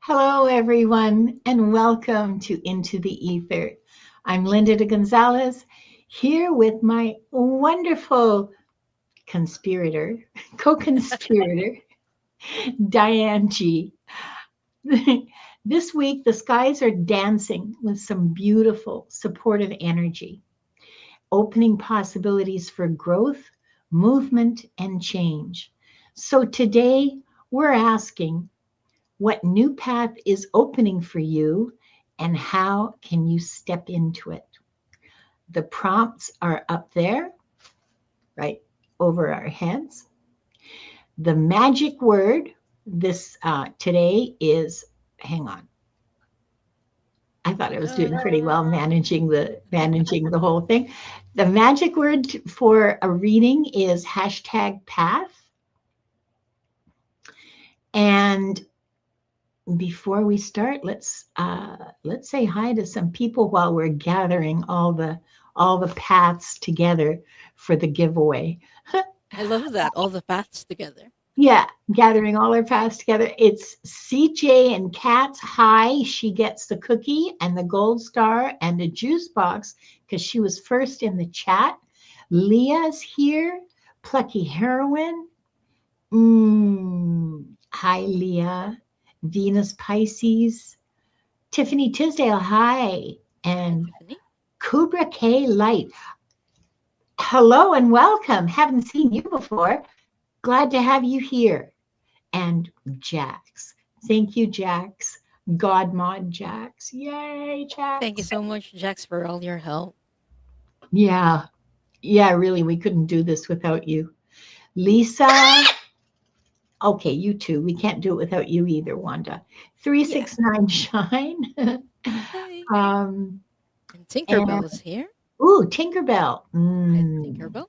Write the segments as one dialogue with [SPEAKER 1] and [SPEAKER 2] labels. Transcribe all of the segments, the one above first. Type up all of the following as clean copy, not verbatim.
[SPEAKER 1] Hello, everyone, and welcome to Into the Ether. I'm Linda de Gonzalez, here with my wonderful conspirator, co-conspirator, Diane G. This week, the skies are dancing with some beautiful, supportive energy, opening possibilities for growth, movement, and change. So today, we're asking, what new path is opening for you and how can you step into it? The prompts are up there, right over our heads. The magic word this today is, hang on. I thought I was doing pretty well managing the whole thing. The magic word for a reading is #path. And before we start, let's say hi to some people while we're gathering all the paths together for the giveaway.
[SPEAKER 2] I love that. All the paths together.
[SPEAKER 1] Yeah, gathering all our paths together. It's CJ and Kat's hi. She gets the cookie and the gold star and a juice box because she was first in the chat. Leah's here. Plucky Heroine. Hi, Leah. Venus Pisces, Tiffany Tisdale, hi, and Kubra K Light. Hello and welcome. Haven't seen you before. Glad to have you here. And Jax. Thank you, Jax. God Mod Jax. Yay, Jax.
[SPEAKER 2] Thank you so much, Jax, for all your help.
[SPEAKER 1] Yeah, really, we couldn't do this without you. Lisa. Okay, you too. We can't do it without you either, Wanda. 369 Shine.
[SPEAKER 2] Hey. And Tinkerbell is here.
[SPEAKER 1] Ooh, Tinkerbell.
[SPEAKER 2] Hi, Tinkerbell.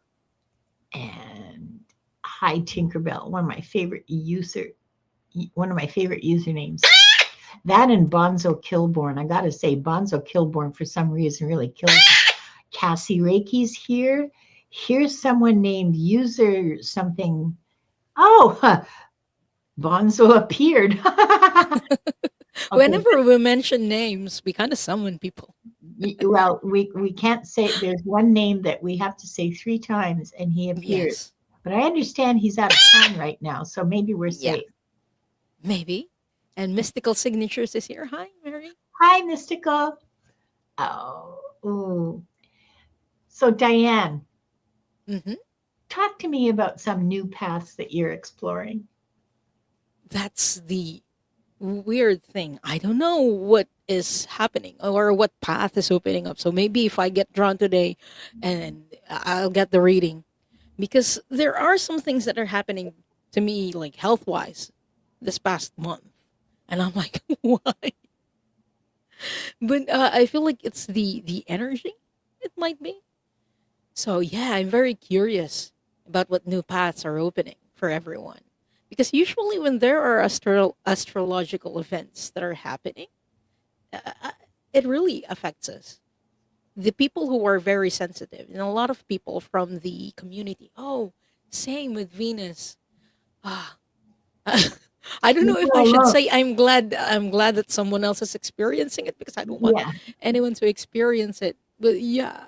[SPEAKER 1] And hi, Tinkerbell. One of my favorite usernames. That and Bonzo Kilborn. I gotta say, Bonzo Kilborn for some reason really kills me. Cassie Reiki's here. Here's someone named user something. Oh, Bonzo appeared.
[SPEAKER 2] Okay. Whenever we mention names, we kind of summon people.
[SPEAKER 1] Well, we can't say, there's one name that we have to say 3 times and he appears. Yes. But I understand he's out of town right now, so maybe we're safe.
[SPEAKER 2] Maybe. And Mystical Signatures is here. Hi, Mary.
[SPEAKER 1] Hi, Mystical. Oh, ooh. So Diane, talk to me about some new paths that you're exploring.
[SPEAKER 2] That's the weird thing. I don't know what is happening or what path is opening up. So maybe if I get drawn today and I'll get the reading, because there are some things that are happening to me, like health-wise, this past month. And I'm like, why? But I feel like it's the energy, it might be. So yeah, I'm very curious about what new paths are opening for everyone. Because usually when there are astrological events that are happening, it really affects us. The people who are very sensitive, and a lot of people from the community. Oh, same with Venus. I don't know if I should say I'm glad that someone else is experiencing it, because I don't want anyone to experience it. But yeah,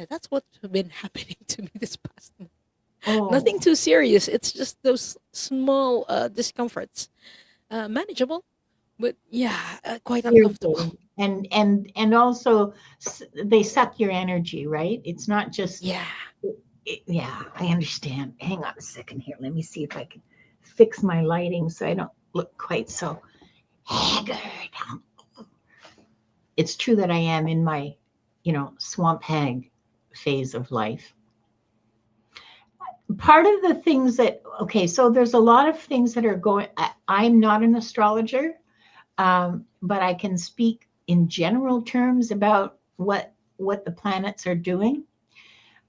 [SPEAKER 2] that's what's been happening to me this past month. Oh. Nothing too serious. It's just those small discomforts, manageable, but quite uncomfortable.
[SPEAKER 1] And also they suck your energy, right? It's not just I understand. Hang on a second here. Let me see if I can fix my lighting so I don't look quite so haggard. It's true that I am in my, swamp hag phase of life. Part of the things that, so there's a lot of things that are going, I'm not an astrologer, but I can speak in general terms about what the planets are doing.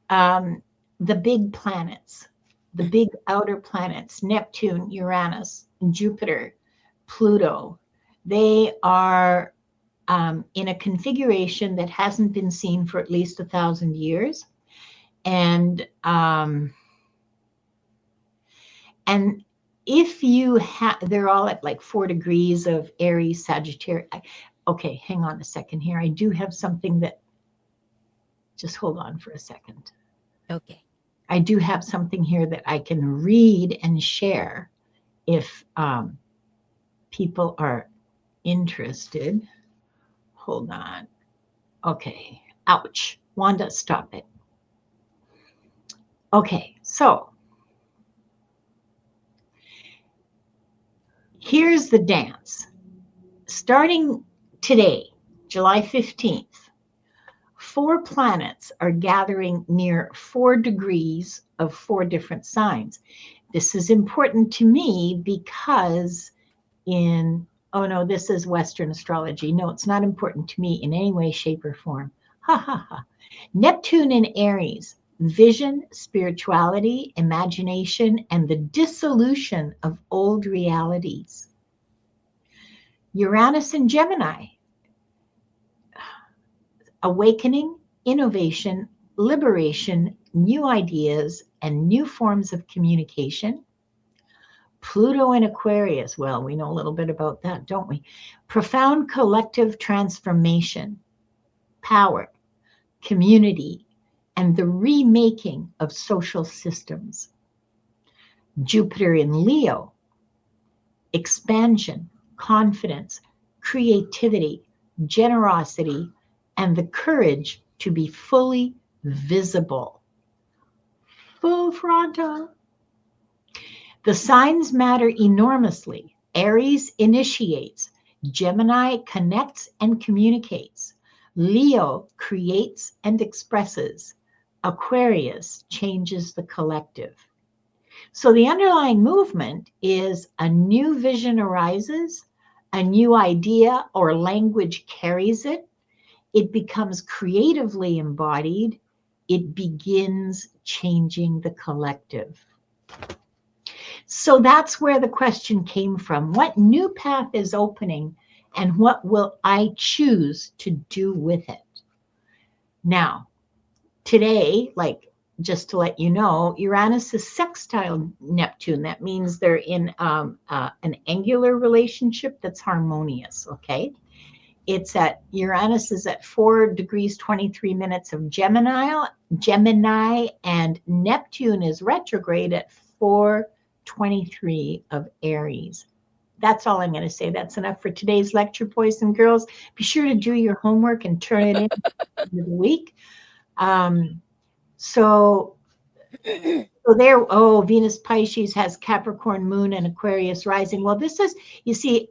[SPEAKER 1] The big planets, the big outer planets, Neptune, Uranus, Jupiter, Pluto, they are in a configuration that hasn't been seen for at least 1,000 years. And if you have, they're all at like 4 degrees of Aries, Sagittarius. Okay, hang on a second here. I do have something that, just hold on for a second.
[SPEAKER 2] Okay.
[SPEAKER 1] I do have something here that I can read and share if people are interested. Hold on. Okay. Ouch. Wanda, stop it. Okay, so here's the dance. Starting today, July 15th, 4 planets are gathering near 4 degrees of 4 different signs. This is important to me because oh no, this is Western astrology. No, it's not important to me in any way, shape, or form. Ha ha ha. Neptune in Aries, vision, spirituality, imagination, and the dissolution of old realities. Uranus in Gemini, awakening, innovation, liberation, new ideas, and new forms of communication. Pluto in Aquarius, well, we know a little bit about that, don't we? Profound collective transformation, power, community, and the remaking of social systems. Jupiter in Leo, expansion, confidence, creativity, generosity, and the courage to be fully visible. Full frontal. The signs matter enormously. Aries initiates, Gemini connects and communicates, Leo creates and expresses, Aquarius changes the collective. So the underlying movement is a new vision arises, a new idea or language carries it, it becomes creatively embodied, it begins changing the collective. So that's where the question came from. What new path is opening and what will I choose to do with it? Now, today, like just to let you know, Uranus is sextile Neptune. That means they're in an angular relationship that's harmonious, okay? It's at, Uranus is at 4 degrees 23 minutes of Gemini, and Neptune is retrograde at 4:23 of Aries. That's all I'm going to say. That's enough for today's lecture, boys and girls. Be sure to do your homework and turn it in at the end of the week. So there, oh, Venus Pisces has Capricorn moon and Aquarius rising. Well, this is, you see,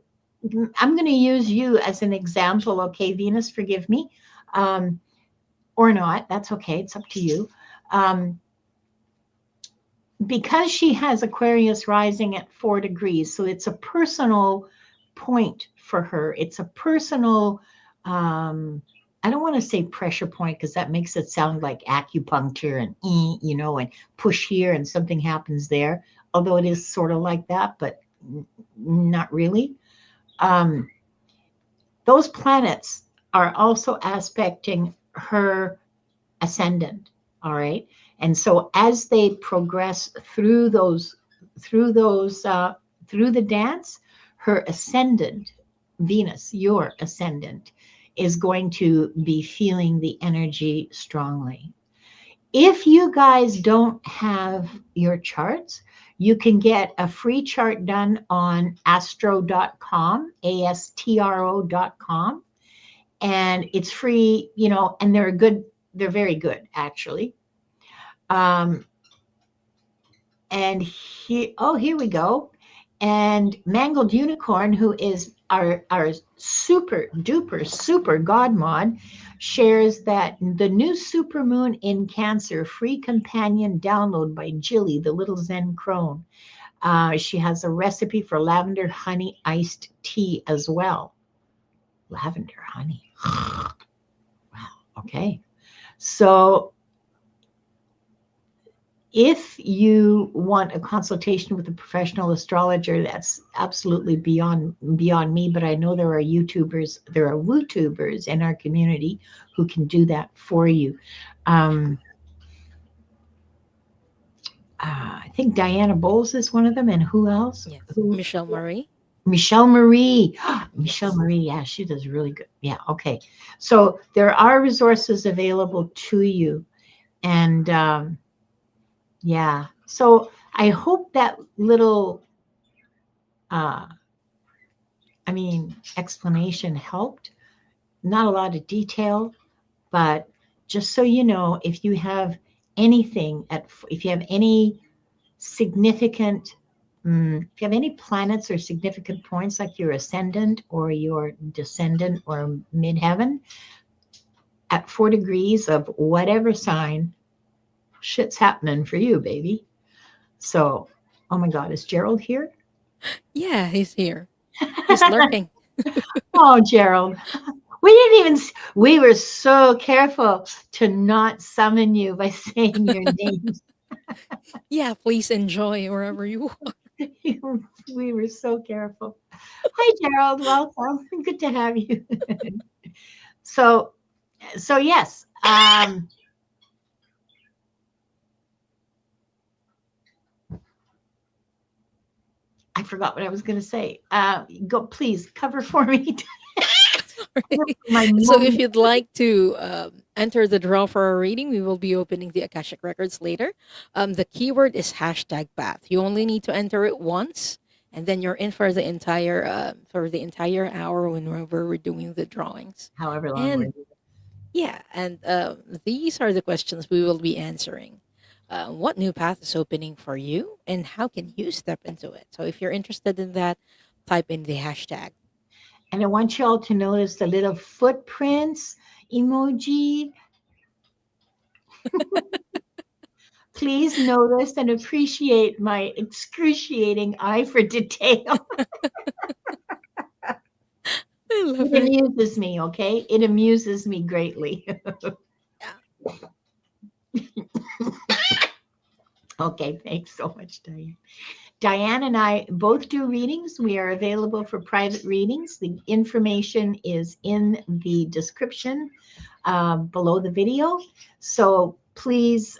[SPEAKER 1] I'm going to use you as an example. Okay, Venus, forgive me. Or not, that's okay. It's up to you. Because she has Aquarius rising at 4 degrees, so it's a personal point for her. It's a personal, I don't want to say pressure point because that makes it sound like acupuncture and, you know, and push here and something happens there. Although it is sort of like that, but not really. Those planets are also aspecting her ascendant. All right. And so as they progress through through the dance, her ascendant, Venus, your ascendant, is going to be feeling the energy strongly. If you guys don't have your charts, you can get a free chart done on astro.com, ASTRO.com. And it's free, you know, and they're very good, actually. And here we go. And Mangled Unicorn, who is our super duper super god mod, shares that the new supermoon in Cancer, free companion download by Jilly, the little Zen crone. She has a recipe for lavender honey iced tea as well. Lavender honey. Wow. Okay. So if you want a consultation with a professional astrologer, that's absolutely beyond me, but I know there are WooTubers in our community who can do that for you. I think Diana Bowles is one of them, and who else?
[SPEAKER 2] Yes.
[SPEAKER 1] Who?
[SPEAKER 2] Michelle Marie.
[SPEAKER 1] Michelle Marie. Michelle
[SPEAKER 2] Yes.
[SPEAKER 1] Marie, yeah, she does really good. Yeah, okay. So there are resources available to you. And yeah, so I hope that little, uh, explanation helped. Not a lot of detail, but just so you know, if you have anything if you have any significant, if you have any planets or significant points like your ascendant or your descendant or midheaven at 4 degrees of whatever sign, shit's happening for you, baby. So, oh my God, is Gerald here?
[SPEAKER 2] Yeah, he's here. He's lurking.
[SPEAKER 1] Oh, Gerald. We didn't even, we were so careful to not summon you by saying your name.
[SPEAKER 2] Yeah, please enjoy wherever you are.
[SPEAKER 1] We were so careful. Hi, Gerald. Welcome. Good to have you. So, so yes, I forgot what I was going to say. Go, please cover for me.
[SPEAKER 2] Sorry.
[SPEAKER 1] My
[SPEAKER 2] So, if
[SPEAKER 1] moment.
[SPEAKER 2] you'd like to enter the draw for a reading, we will be opening the Akashic Records later. The keyword is hashtag path. You only need to enter it once, and then you're in for the entire hour whenever we're doing the drawings.
[SPEAKER 1] However long we're
[SPEAKER 2] And
[SPEAKER 1] here.
[SPEAKER 2] yeah, and these are the questions we will be answering. What new path is opening for you, and how can you step into it? So, if you're interested in that, type in the hashtag.
[SPEAKER 1] And I want you all to notice the little footprints emoji. Please notice and appreciate my excruciating eye for detail.
[SPEAKER 2] I love
[SPEAKER 1] It
[SPEAKER 2] it.
[SPEAKER 1] amuses me, okay? It amuses me greatly.
[SPEAKER 2] Yeah.
[SPEAKER 1] Okay, thanks so much, Diane. Diane and I both do readings. We are available for private readings. The information is in the description below the video. So please,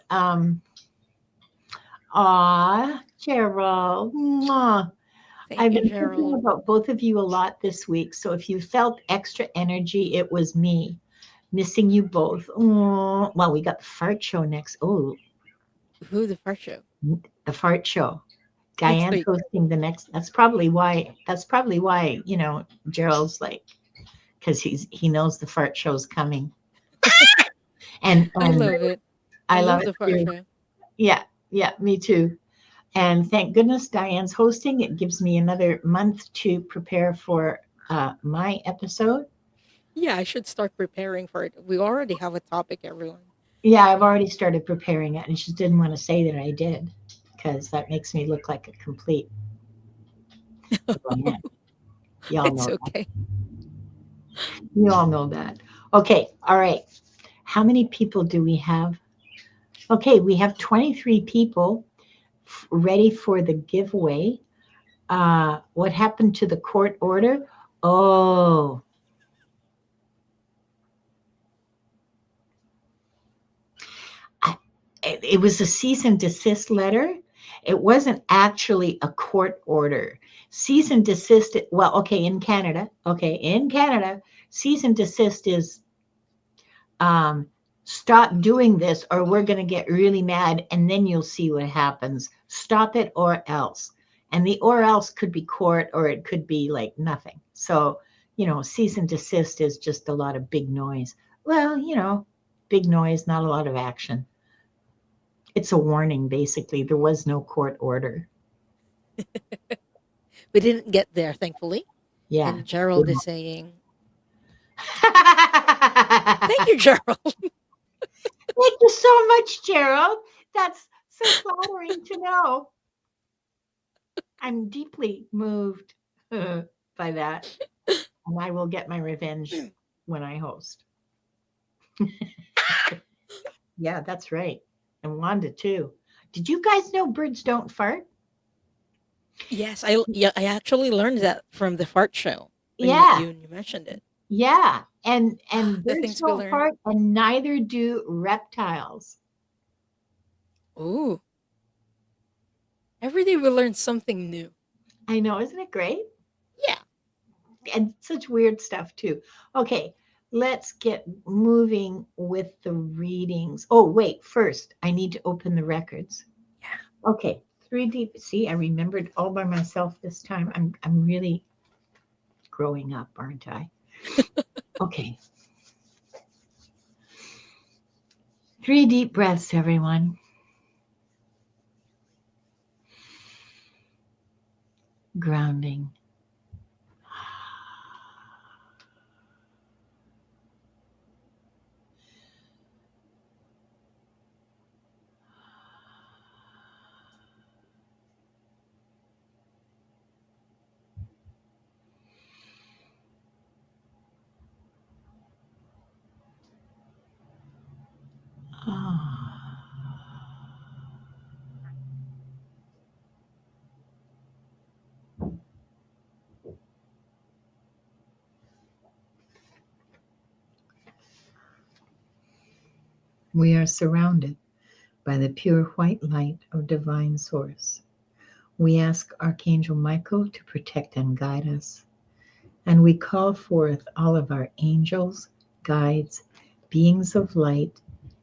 [SPEAKER 1] Gerald, mwah.
[SPEAKER 2] Thank
[SPEAKER 1] I've
[SPEAKER 2] you,
[SPEAKER 1] been thinking
[SPEAKER 2] Gerald.
[SPEAKER 1] about both of you a lot this week. So if you felt extra energy, it was me missing you both. Oh, well, we got the fart show next. Oh,
[SPEAKER 2] Who the first show?
[SPEAKER 1] the fart show.
[SPEAKER 2] Next
[SPEAKER 1] Diane's
[SPEAKER 2] week.
[SPEAKER 1] hosting the next. That's probably why, Gerald's like, because he knows the fart show's coming.
[SPEAKER 2] I
[SPEAKER 1] And
[SPEAKER 2] love it. I
[SPEAKER 1] I love
[SPEAKER 2] love
[SPEAKER 1] it
[SPEAKER 2] the first
[SPEAKER 1] too.
[SPEAKER 2] show.
[SPEAKER 1] Yeah, yeah, me too. And thank goodness Diane's hosting. It gives me another month to prepare for my episode.
[SPEAKER 2] Yeah, I should start preparing for it. We already have a topic, everyone.
[SPEAKER 1] Yeah, I've
[SPEAKER 2] So,
[SPEAKER 1] already started preparing it, and just didn't want to say that I did because that makes me look like a complete man. Y'all
[SPEAKER 2] it's
[SPEAKER 1] know that.
[SPEAKER 2] okay.
[SPEAKER 1] You all know that. Okay, all right. How many people do we have? Okay, we have 23 people ready for the giveaway. What happened to the court order? Oh, I- it was a cease and desist letter. It wasn't actually a court order. Cease and desist, well, okay, in Canada, cease and desist is um, stop doing this or we're going to get really mad and then you'll see what happens. Stop it or else. And the or else could be court or it could be like nothing. So, cease and desist is just a lot of big noise. Well, big noise, not a lot of action. It's a warning, basically. There was no court order.
[SPEAKER 2] We didn't get there, thankfully.
[SPEAKER 1] Yeah.
[SPEAKER 2] And Gerald is
[SPEAKER 1] Thank
[SPEAKER 2] saying, "Thank you, Gerald."
[SPEAKER 1] you so much, Gerald. That's so flattering to know. I'm deeply moved by that, and I will get my revenge when I host. Yeah, that's right. And Wanda too. Did you guys know birds don't fart?
[SPEAKER 2] Yes, I actually learned that from the fart show when
[SPEAKER 1] Yeah,
[SPEAKER 2] you mentioned it.
[SPEAKER 1] yeah. And
[SPEAKER 2] The
[SPEAKER 1] birds
[SPEAKER 2] things we
[SPEAKER 1] don't
[SPEAKER 2] learn.
[SPEAKER 1] fart, and neither do reptiles.
[SPEAKER 2] Ooh, Every day we learn something new.
[SPEAKER 1] I know, isn't it great?
[SPEAKER 2] Yeah.
[SPEAKER 1] And such weird stuff too. Okay, let's get moving with the readings. Oh, wait, first I need to open the records. Okay, 3D. See, I remembered all by myself this time. I'm really growing up, aren't I? Okay. 3 deep breaths, everyone. Grounding. We are surrounded by the pure white light of divine source. We ask Archangel Michael to protect and guide us, and we call forth all of our angels, guides, beings of light,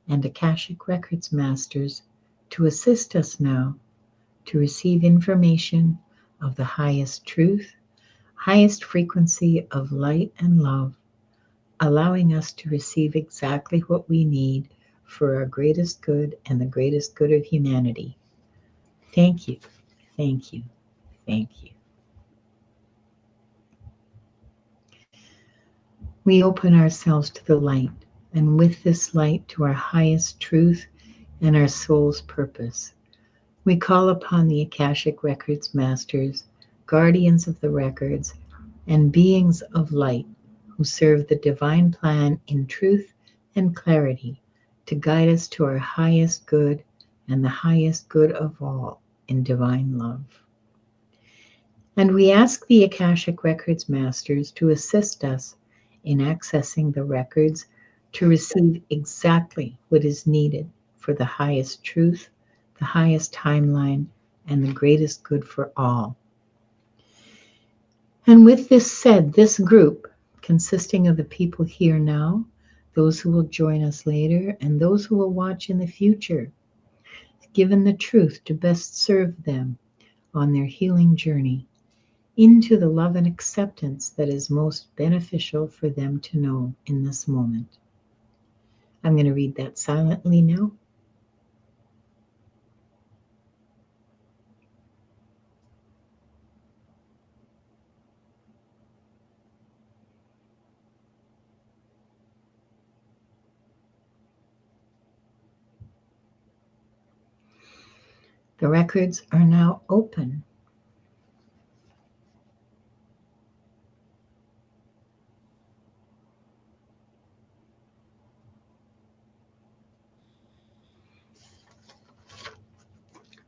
[SPEAKER 1] and Akashic Records masters to assist us now to receive information of the highest truth, highest frequency of light and love, allowing us to receive exactly what we need for our greatest good and the greatest good of humanity. Thank you, thank you, thank you. We open ourselves to the light, and with this light to our highest truth and our soul's purpose. We call upon the Akashic Records masters, guardians of the records, and beings of light who serve the divine plan in truth and clarity to guide us to our highest good and the highest good of all in divine love. And we ask the Akashic Records masters to assist us in accessing the records to receive exactly what is needed for the highest truth, the highest timeline, and the greatest good for all. And with this said, this group, consisting of the people here now, those who will join us later, and those who will watch in the future, given the truth to best serve them on their healing journey into the love and acceptance that is most beneficial for them to know in this moment. I'm going to read that silently now. The records are now open.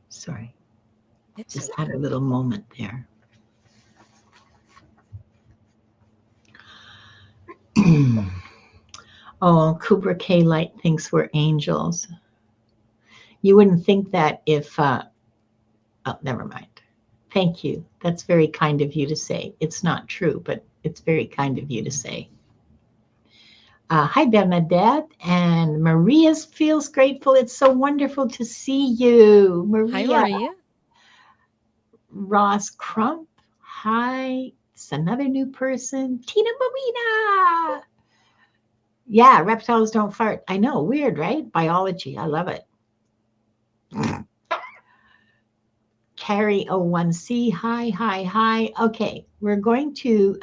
[SPEAKER 1] Sorry,
[SPEAKER 2] It's
[SPEAKER 1] just
[SPEAKER 2] okay.
[SPEAKER 1] had a little moment there. Oh, Kubra K. Light thinks we're angels. You wouldn't think that if, oh, never mind. Thank you. That's very kind of you to say. It's not true, but it's very kind of you to say. Hi, Bernadette. And Maria feels grateful. It's so wonderful to see you,
[SPEAKER 2] Hi,
[SPEAKER 1] Maria.
[SPEAKER 2] Maria.
[SPEAKER 1] Ross Crump. Hi. It's another new person. Tina Marina. Yeah, reptiles don't fart. I know. Weird, right? Biology. I love it. Carrie 01C. Hi, hi, hi. Okay, we're going to,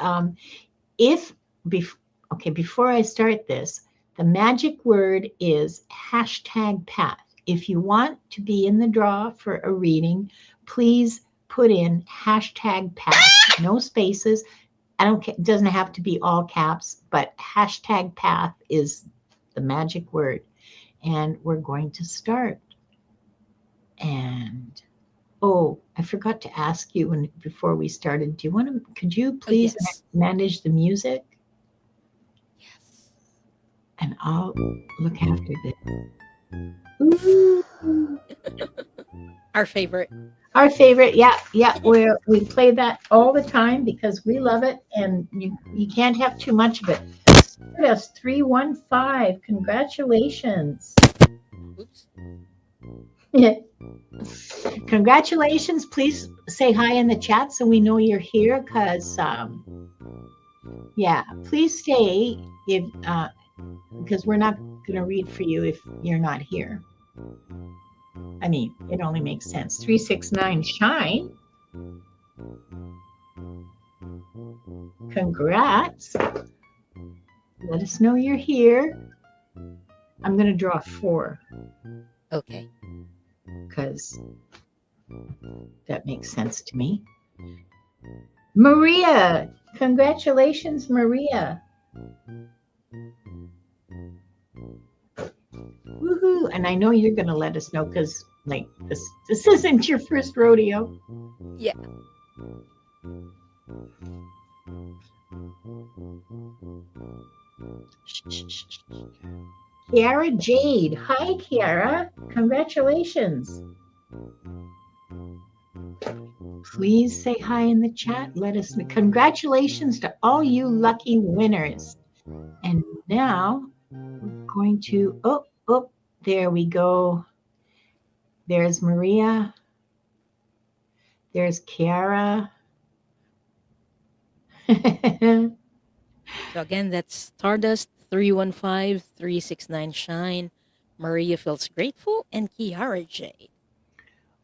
[SPEAKER 1] if, bef- okay, before I start this, the magic word is hashtag path. If you want to be in the draw for a reading, please put in hashtag path, no spaces. I don't care, it doesn't have to be all caps, but hashtag path is the magic word. And we're going to start. And oh, I forgot to ask you before we started. Could you
[SPEAKER 2] Oh,
[SPEAKER 1] please
[SPEAKER 2] yes.
[SPEAKER 1] manage the music?
[SPEAKER 2] Yes.
[SPEAKER 1] And I'll look after this. Ooh.
[SPEAKER 2] Our favorite.
[SPEAKER 1] Our favorite, yeah, yeah. We play that all the time because we love it, and you can't have too much of it. Stardust 315, congratulations.
[SPEAKER 2] Oops.
[SPEAKER 1] Congratulations. Please say hi in the chat so we know you're here because, yeah, please stay if because we're not going to read for you if you're not here. I mean, it only makes sense. 369 Shine. Congrats. Let us know you're here. I'm going to draw 4
[SPEAKER 2] Okay.
[SPEAKER 1] because that makes sense to me. Maria, congratulations, Maria. Woohoo! And I know you're going to let us know because, like, this isn't your first rodeo.
[SPEAKER 2] Yeah.
[SPEAKER 1] Kiara Jade. Hi, Kiara. Congratulations. Please say hi in the chat. Let us know. Congratulations to all you lucky winners. And now we're going to, oh, there we go. There's Maria. There's Kiara.
[SPEAKER 2] So again, that's Stardust 315-369 Shine. Maria feels grateful and Kiara Jade.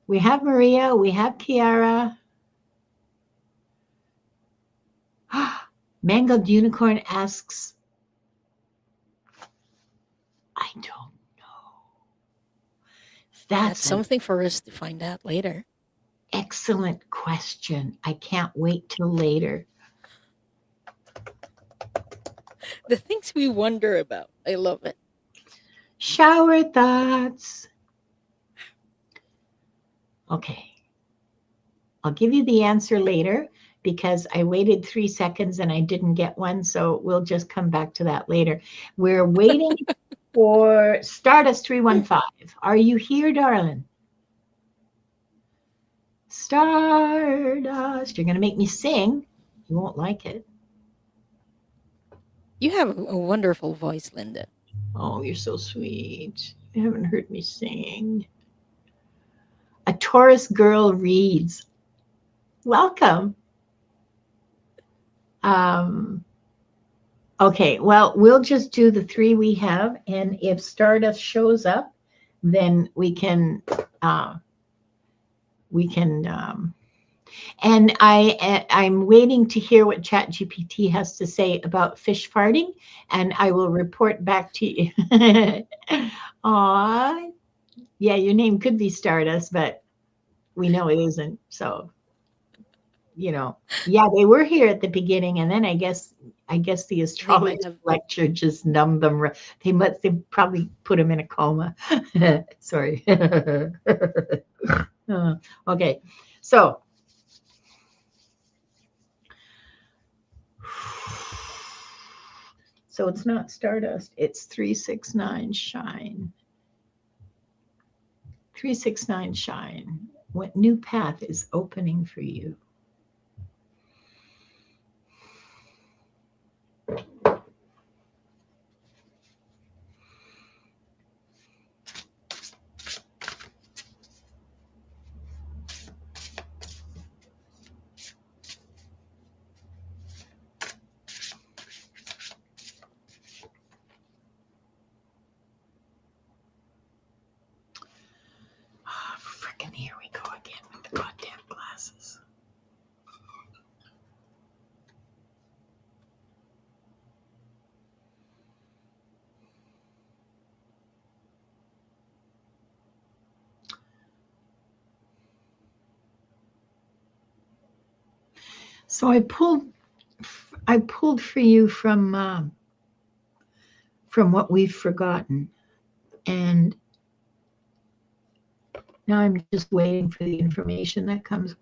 [SPEAKER 1] We have Maria. We have Kiara. Mangled Unicorn asks, I don't know.
[SPEAKER 2] That's
[SPEAKER 1] That's an
[SPEAKER 2] something for us to find out later.
[SPEAKER 1] excellent question. I can't wait till later.
[SPEAKER 2] The things we wonder about. I love it.
[SPEAKER 1] Shower thoughts. Okay. I'll give you the answer later because I waited 3 seconds and I didn't get one. So we'll just come back to that later. We're waiting for Stardust 315. Are you here, darling? Stardust. You're going to make me sing. You won't like it.
[SPEAKER 2] You have a wonderful voice, Linda.
[SPEAKER 1] Oh, you're so sweet. You haven't heard me sing. A Taurus girl reads. Welcome. Okay, well, we'll just do the 3 we have, and if Stardust shows up, then we can, and I'm waiting to hear what ChatGPT has to say about fish farting, and I will report back to you. Aw, yeah, your name could be Stardust, but we know it isn't. So, yeah, they were here at the beginning, and then I guess the
[SPEAKER 2] They might
[SPEAKER 1] astrology
[SPEAKER 2] have.
[SPEAKER 1] lecture just numbed them. They probably put them in a coma. Sorry. Okay, so it's not Stardust. It's 369 Shine. 369 Shine. What new path is opening for you? Frickin' here we go again with the goddamn glasses. So I pulled for you from what we've forgotten, and now I'm just waiting for the information that comes with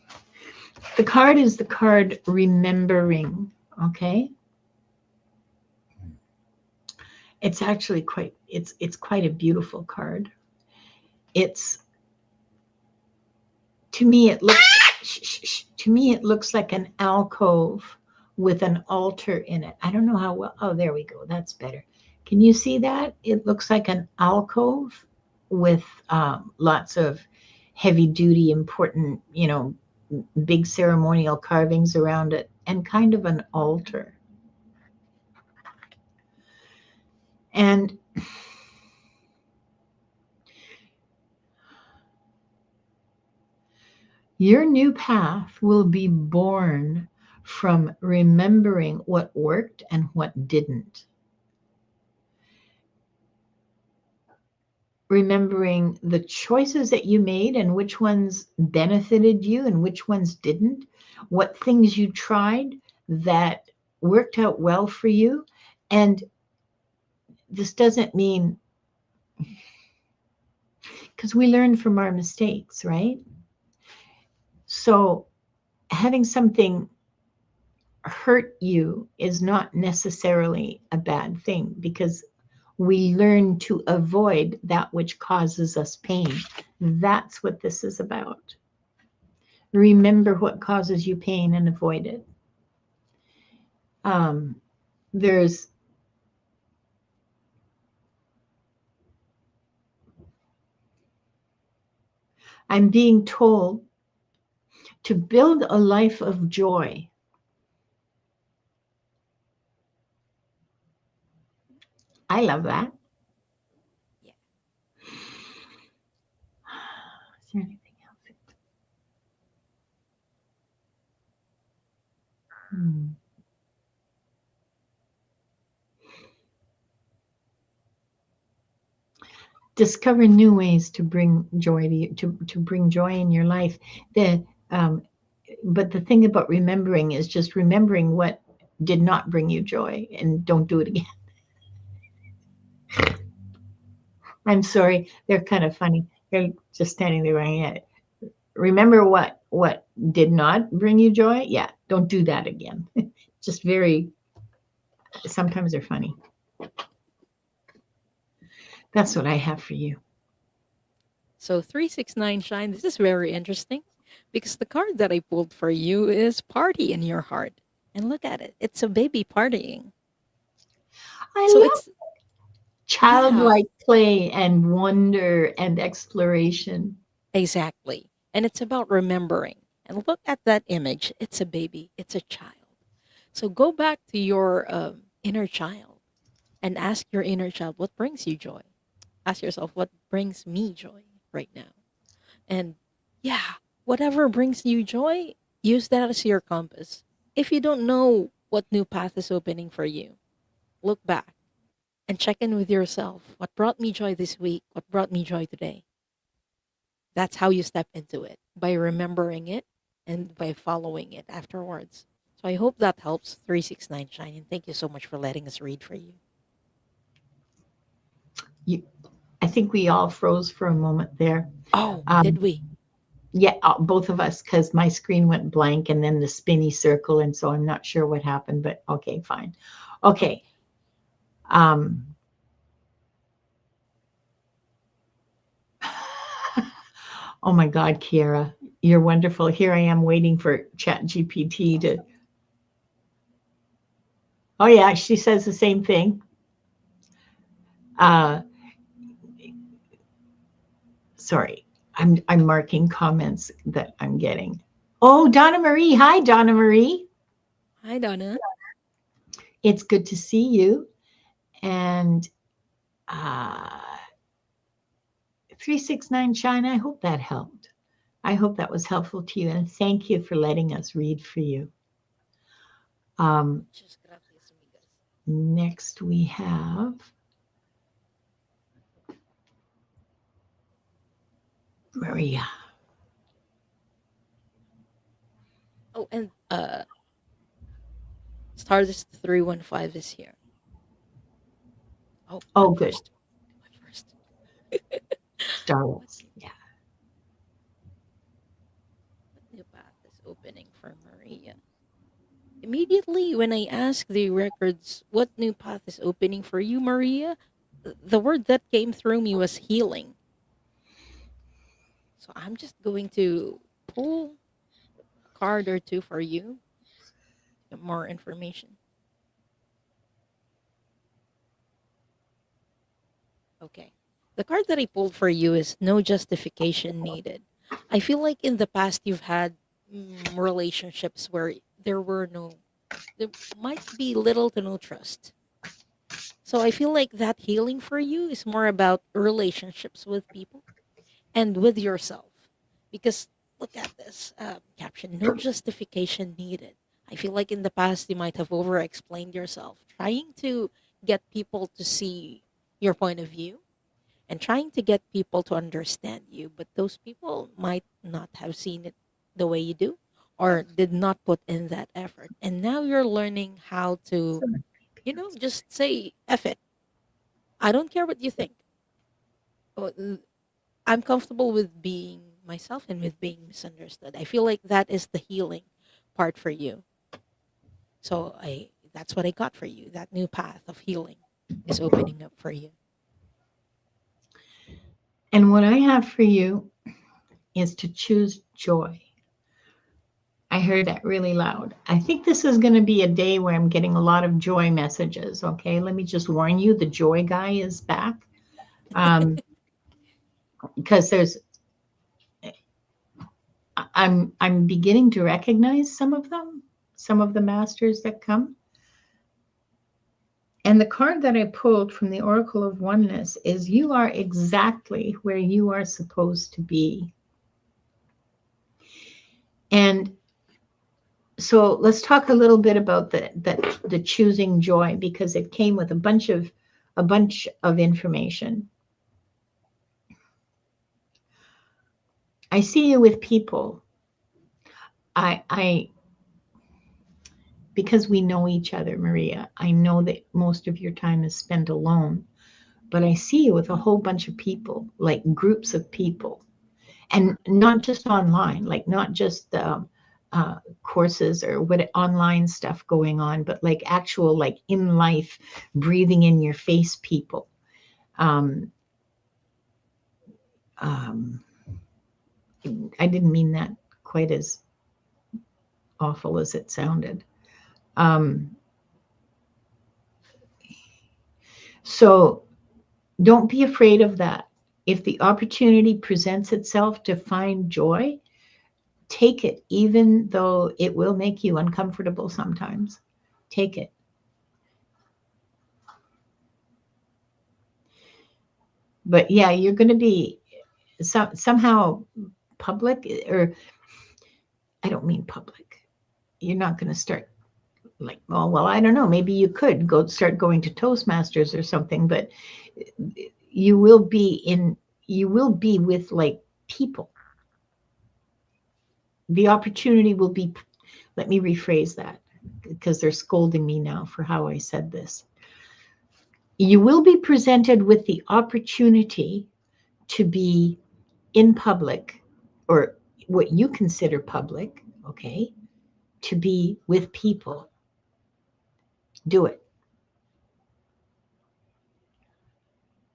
[SPEAKER 1] it. The card is the card remembering, okay? It's actually it's quite a beautiful card. It's to me it looks to me it looks like an alcove with an altar in it. I don't know how well. Oh, there we go. That's better. Can you see that? It looks like an alcove with lots of heavy duty, important, big ceremonial carvings around it, and kind of an altar. And your new path will be born from remembering what worked and what didn't. Remembering the choices that you made and which ones benefited you and which ones didn't, what things you tried that worked out well for you. And this doesn't mean, because we learn from our mistakes, right? So having something hurt you is not necessarily a bad thing, because we learn to avoid that which causes us pain. That's what this is about. Remember what causes you pain and avoid it. Um, there's I'm being told to build a life of joy. I love that.
[SPEAKER 2] Yeah.
[SPEAKER 1] Is there anything else? Hmm. Discover new ways to bring joy to you, to bring joy in your life. The um, but the thing about remembering is just remembering what did not bring you joy and don't do it again. I'm sorry, they're kind of funny. They're just standing there going, yeah. Remember what did not bring you joy? Yeah, don't do that again. Just very sometimes they're funny. That's what I have for you.
[SPEAKER 2] So 369 Shine, this is very interesting because the card that I pulled for you is Party in Your Heart. And look at it. It's a baby partying.
[SPEAKER 1] I
[SPEAKER 2] So
[SPEAKER 1] love
[SPEAKER 2] it's, yeah,
[SPEAKER 1] childlike play and wonder and exploration.
[SPEAKER 2] exactly. And it's about remembering. And look at that image. It's a baby, it's a child. So go back to your inner child and ask your inner child, what brings you joy? Ask yourself, what brings me joy right now? And yeah, whatever brings you joy, use that as your compass. If you don't know what new path is opening for you, look back and check in with yourself. What brought me joy this week? What brought me joy today? That's how you step into it, by remembering it and by following it afterwards. So I hope that helps 369 Shine. And thank you so much for letting us read for you.
[SPEAKER 1] You, I think we all froze for a moment there.
[SPEAKER 2] Oh,
[SPEAKER 1] Um,
[SPEAKER 2] did we?
[SPEAKER 1] yeah, both of us, because my screen went blank and then the spinny circle, and so I'm not sure what happened. But okay, fine.
[SPEAKER 2] Oh,
[SPEAKER 1] Okay. Um, oh my God, Kiera, you're wonderful. Here I am waiting for Chat GPT to. Oh yeah, she says the same thing. Uh, sorry, I'm marking comments that I'm getting. Oh, Donna Marie. Hi, Donna Marie.
[SPEAKER 2] hi, Donna.
[SPEAKER 1] It's good to see you. And uh, 369 Shine, I hope that helped. I hope that was helpful to you. And thank you for letting us read for you. Um,
[SPEAKER 2] Muchas gracias, amigas.
[SPEAKER 1] next, we have Maria.
[SPEAKER 2] Oh, and Stardust 315 is here. Oh,
[SPEAKER 1] Oh,
[SPEAKER 2] but
[SPEAKER 1] good.
[SPEAKER 2] first, but first,
[SPEAKER 1] Star
[SPEAKER 2] what
[SPEAKER 1] Wars. Yeah.
[SPEAKER 2] new path is opening for Maria? Immediately when I asked the records what new path is opening for you, Maria, the word that came through me was healing. So I'm just going to pull a card or two for you to get more information. Okay. The card that I pulled for you is no justification needed. I feel like in the past you've had relationships where there might be little to no trust. So I feel like that healing for you is more about relationships with people and with yourself. Because look at this caption, no justification needed. I feel like in the past you might have over explained yourself, trying to get people to see your point of view and trying to get people to understand you. But those people might not have seen it the way you do or did not put in that effort. And now you're learning how to, just say, F it. I don't care what you think. Oh, I'm comfortable with being myself and with being misunderstood. I feel like that is the healing part for you. So that's what I got for you. That new path of healing is opening up for you.
[SPEAKER 1] And what I have for you is to choose joy. I heard that really loud. I think this is going to be a day where I'm getting a lot of joy messages. Okay, let me just warn you, the joy guy is back. Because I'm beginning to recognize some of them, some of the masters that come. And the card that I pulled from the Oracle of Oneness is you are exactly where you are supposed to be. And so let's talk a little bit about the choosing joy, because it came with a bunch of information. I see you with people. I because we know each other, Maria, I know that most of your time is spent alone, but I see you with a whole bunch of people, like groups of people, and not just online, like not just courses or what online stuff going on, but like actual, like in life, breathing in your face people. Um, um, I didn't mean that quite as awful as it sounded. Um, so don't be afraid of that. If the opportunity presents itself to find joy, take it, even though it will make you uncomfortable sometimes. Take it. But yeah, you're going to be somehow public, or I don't mean public. You're not going to start like, oh, well, I don't know. Maybe you could start going to Toastmasters or something, but you will be with like people. The opportunity will be, let me rephrase that because they're scolding me now for how I said this. You will be presented with the opportunity to be in public, or what you consider public, okay, to be with people. Do it.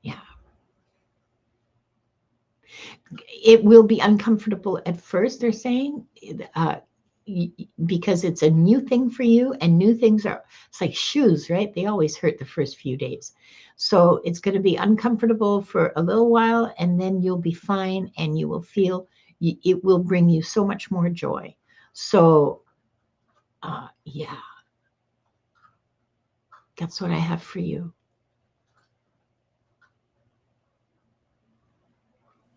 [SPEAKER 1] Yeah. It will be uncomfortable at first, they're saying, uh, because it's a new thing for you, and new things it's like shoes, right? They always hurt the first few days. So it's going to be uncomfortable for a little while, and then you'll be fine, and you will feel it will bring you so much more joy. So, yeah, that's what I have for you.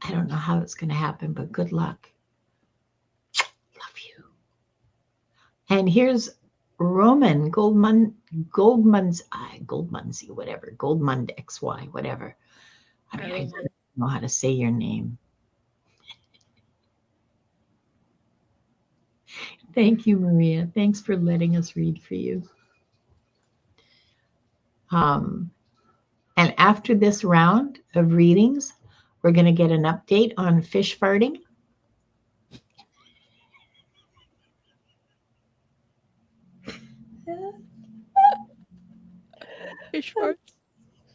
[SPEAKER 1] I don't know how it's going to happen, but good luck. Love you. And here's Roman Goldman's, whatever, Goldmund XY, whatever. I mean, I
[SPEAKER 2] Roman.
[SPEAKER 1] don't know how to say your name. Thank you, Maria. Thanks for letting us read for you. Um, and after this round of readings, we're going to get an update on fish farting.
[SPEAKER 2] Fish parts.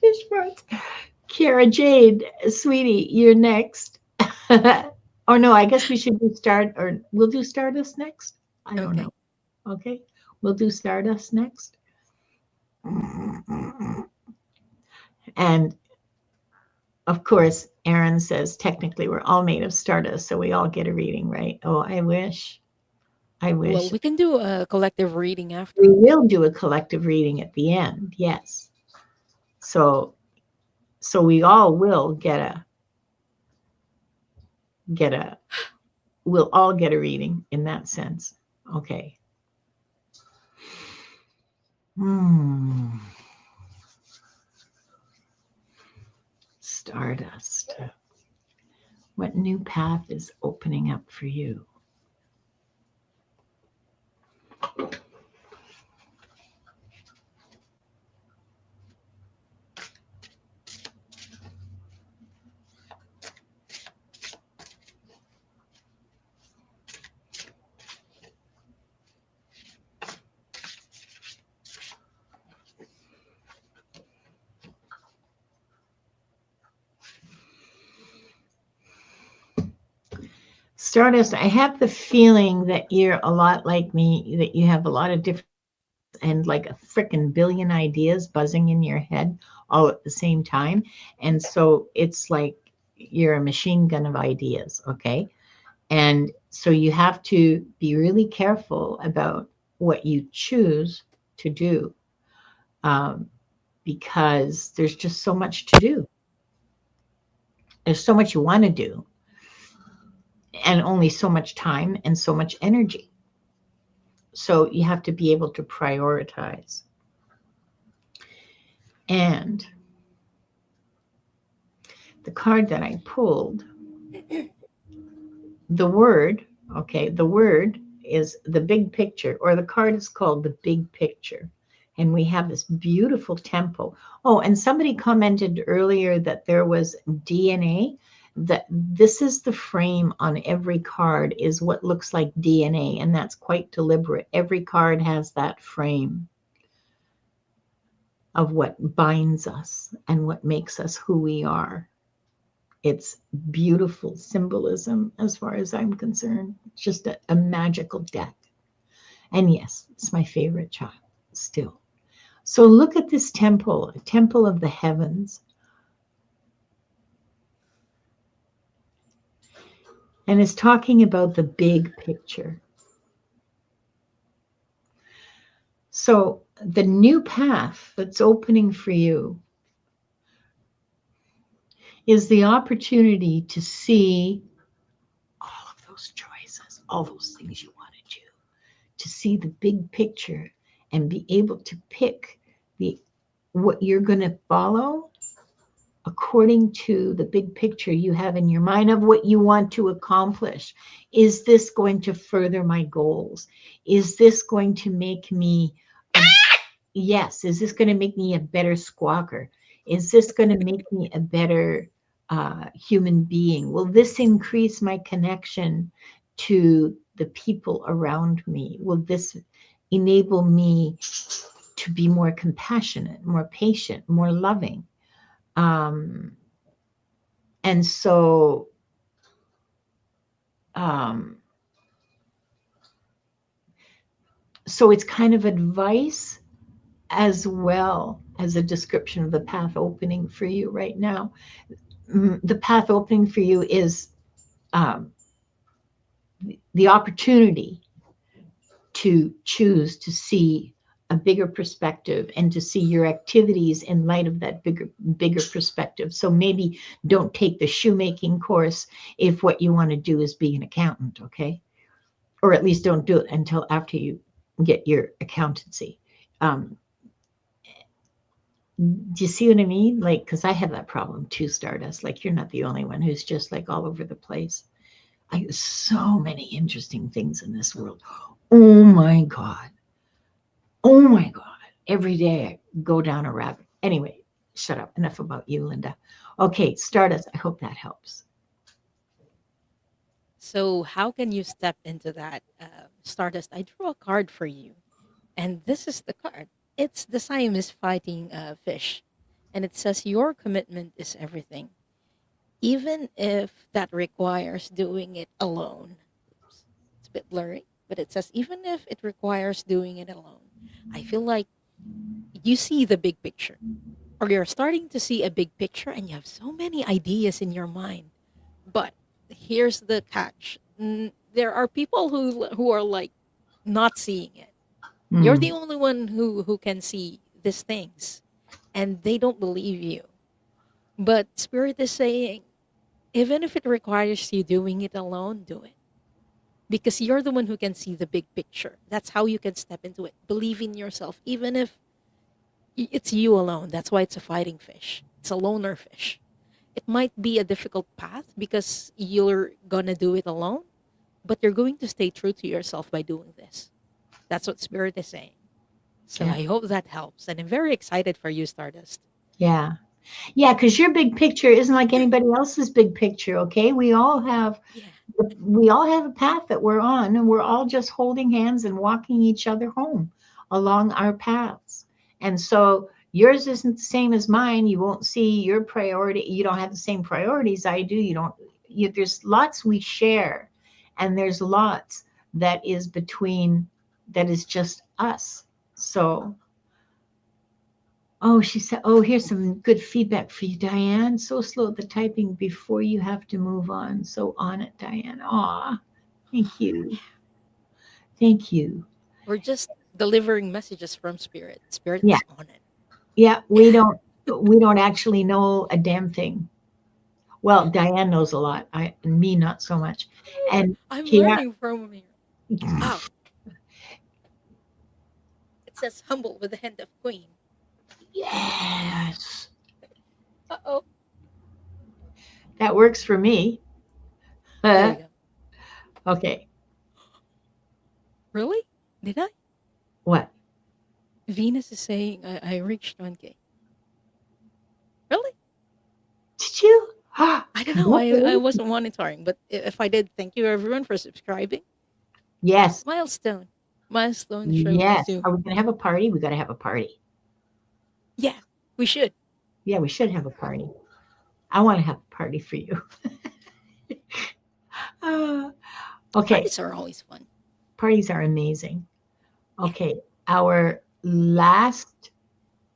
[SPEAKER 1] Fish farts. Kiara Jade, sweetie, you're next. Or no, I guess we should do start, or we'll do Stardust next. I don't know.
[SPEAKER 2] Okay.
[SPEAKER 1] Okay, we'll do Stardust next. And of course, Aaron says technically we're all made of stardust, so we all get a reading, right? Oh, I wish. I
[SPEAKER 2] Well,
[SPEAKER 1] wish.
[SPEAKER 2] we can do a collective reading
[SPEAKER 1] We
[SPEAKER 2] after.
[SPEAKER 1] will do a collective reading at the end. Yes. So we all will get a we'll all get a reading in that sense. Okay. Hmm. Stardust. What new path is opening up for you? Stardust, I have the feeling that you're a lot like me, that you have a lot of different thoughts and like a freaking billion ideas buzzing in your head all at the same time. And so it's like you're a machine gun of ideas, okay? And so you have to be really careful about what you choose to do, um, because there's just so much to do. There's so much you want to do, and only so much time and so much energy. So you have to be able to prioritize. And the card that I pulled, the word, okay, the word is the big picture, or the card is called the big picture. And we have this beautiful temple. Oh, and somebody commented earlier that there was DNA, that this is the frame on every card, is what looks like DNA, and that's quite deliberate. Every card has that frame of what binds us and what makes us who we are. It's beautiful symbolism as far as I'm concerned. It's just a magical deck. And yes, it's my favorite child still. So look at this temple, a temple of the heavens. And it's talking about the big picture. So the new path that's opening for you is the opportunity to see all of those choices, all those things you want to do, to see the big picture and be able to pick the what you're going to follow according to the big picture you have in your mind of what you want to accomplish. Is this going to further my goals? Is this going to make me yes, is this going to make me a better squawker? Is this going to make me a better human being? Will this increase my connection to the people around me? Will this enable me to be more compassionate, more patient, more loving? Um, and so, um, so it's kind of advice as well as a description of the path opening for you right now. The path opening for you is um, the opportunity to choose to see a bigger perspective and to see your activities in light of that bigger perspective. So maybe don't take the shoemaking course if what you want to do is be an accountant, okay? Or at least don't do it until after you get your accountancy. Um, do you see what I mean? Like, because I have that problem too, Stardust. Like, you're not the only one who's just like all over the place. I so many interesting things in this world. Oh my God. Oh my God. Every day I go down a rabbit. Anyway, shut up. Enough about you, Linda. Okay, Stardust. I hope that helps.
[SPEAKER 2] So, how can you step into that, Stardust? I drew a card for you, and this is the card. It's the Siamese fighting fish, and it says your commitment is everything, even if that requires doing it alone. Oops, it's a bit blurry, but it says even if it requires doing it alone. I feel like you see the big picture, or you're starting to see a big picture, and you have so many ideas in your mind. But here's the catch: there are people who are like not seeing it. You're the
[SPEAKER 1] Mm,
[SPEAKER 2] only one who can see these things, and they don't believe you. But Spirit is saying, even if it requires you doing it alone, do it. Because you're the one who can see the big picture. That's how you can step into it. Believe in yourself, even if it's you alone. That's why it's a fighting fish. It's a loner fish. It might be a difficult path because you're gonna do it alone, but you're going to stay true to yourself by doing this. That's what Spirit is saying. So
[SPEAKER 1] yeah.
[SPEAKER 2] I hope that helps. And I'm very excited for you, Stardust.
[SPEAKER 1] Yeah. Yeah, because your big picture isn't like anybody else's big picture, okay?
[SPEAKER 2] Yeah.
[SPEAKER 1] We all have a path that we're on, and we're all just holding hands and walking each other home along our paths. And so yours isn't the same as mine. You won't see your priority. You don't have the same priorities I do. You don't there's lots we share, and there's lots that is between that is just us. So oh, she said, oh, here's some good feedback for you, Diane. So slow at the typing before you have to move on. So on it, Diane. Aw, thank you. Thank you.
[SPEAKER 2] We're just delivering messages from Spirit. Spirit
[SPEAKER 1] Yeah,
[SPEAKER 2] is on it.
[SPEAKER 1] yeah,
[SPEAKER 2] Yeah.
[SPEAKER 1] we don't actually know a damn thing. Well, Diane knows a lot. Me not so much. And
[SPEAKER 2] I'm
[SPEAKER 1] Kia,
[SPEAKER 2] learning from here. Oh, it says humble with the hand of queen.
[SPEAKER 1] yes,
[SPEAKER 2] Uh oh.
[SPEAKER 1] that works for me.
[SPEAKER 2] There we go.
[SPEAKER 1] Okay,
[SPEAKER 2] Really? Did I?
[SPEAKER 1] what?
[SPEAKER 2] Venus is saying I reached 1K. Really?
[SPEAKER 1] Did you?
[SPEAKER 2] I don't know. I wasn't monitoring, but if I did, thank you everyone for subscribing.
[SPEAKER 1] Yes,
[SPEAKER 2] Milestone. Milestone show
[SPEAKER 1] yes.
[SPEAKER 2] resume.
[SPEAKER 1] Are we gonna have a party? We gotta have a party.
[SPEAKER 2] Yeah, we should.
[SPEAKER 1] Yeah, we should have a party. I want to have a party for you. Uh, okay,
[SPEAKER 2] Parties are always fun.
[SPEAKER 1] parties are amazing.
[SPEAKER 2] Yeah.
[SPEAKER 1] Okay, our last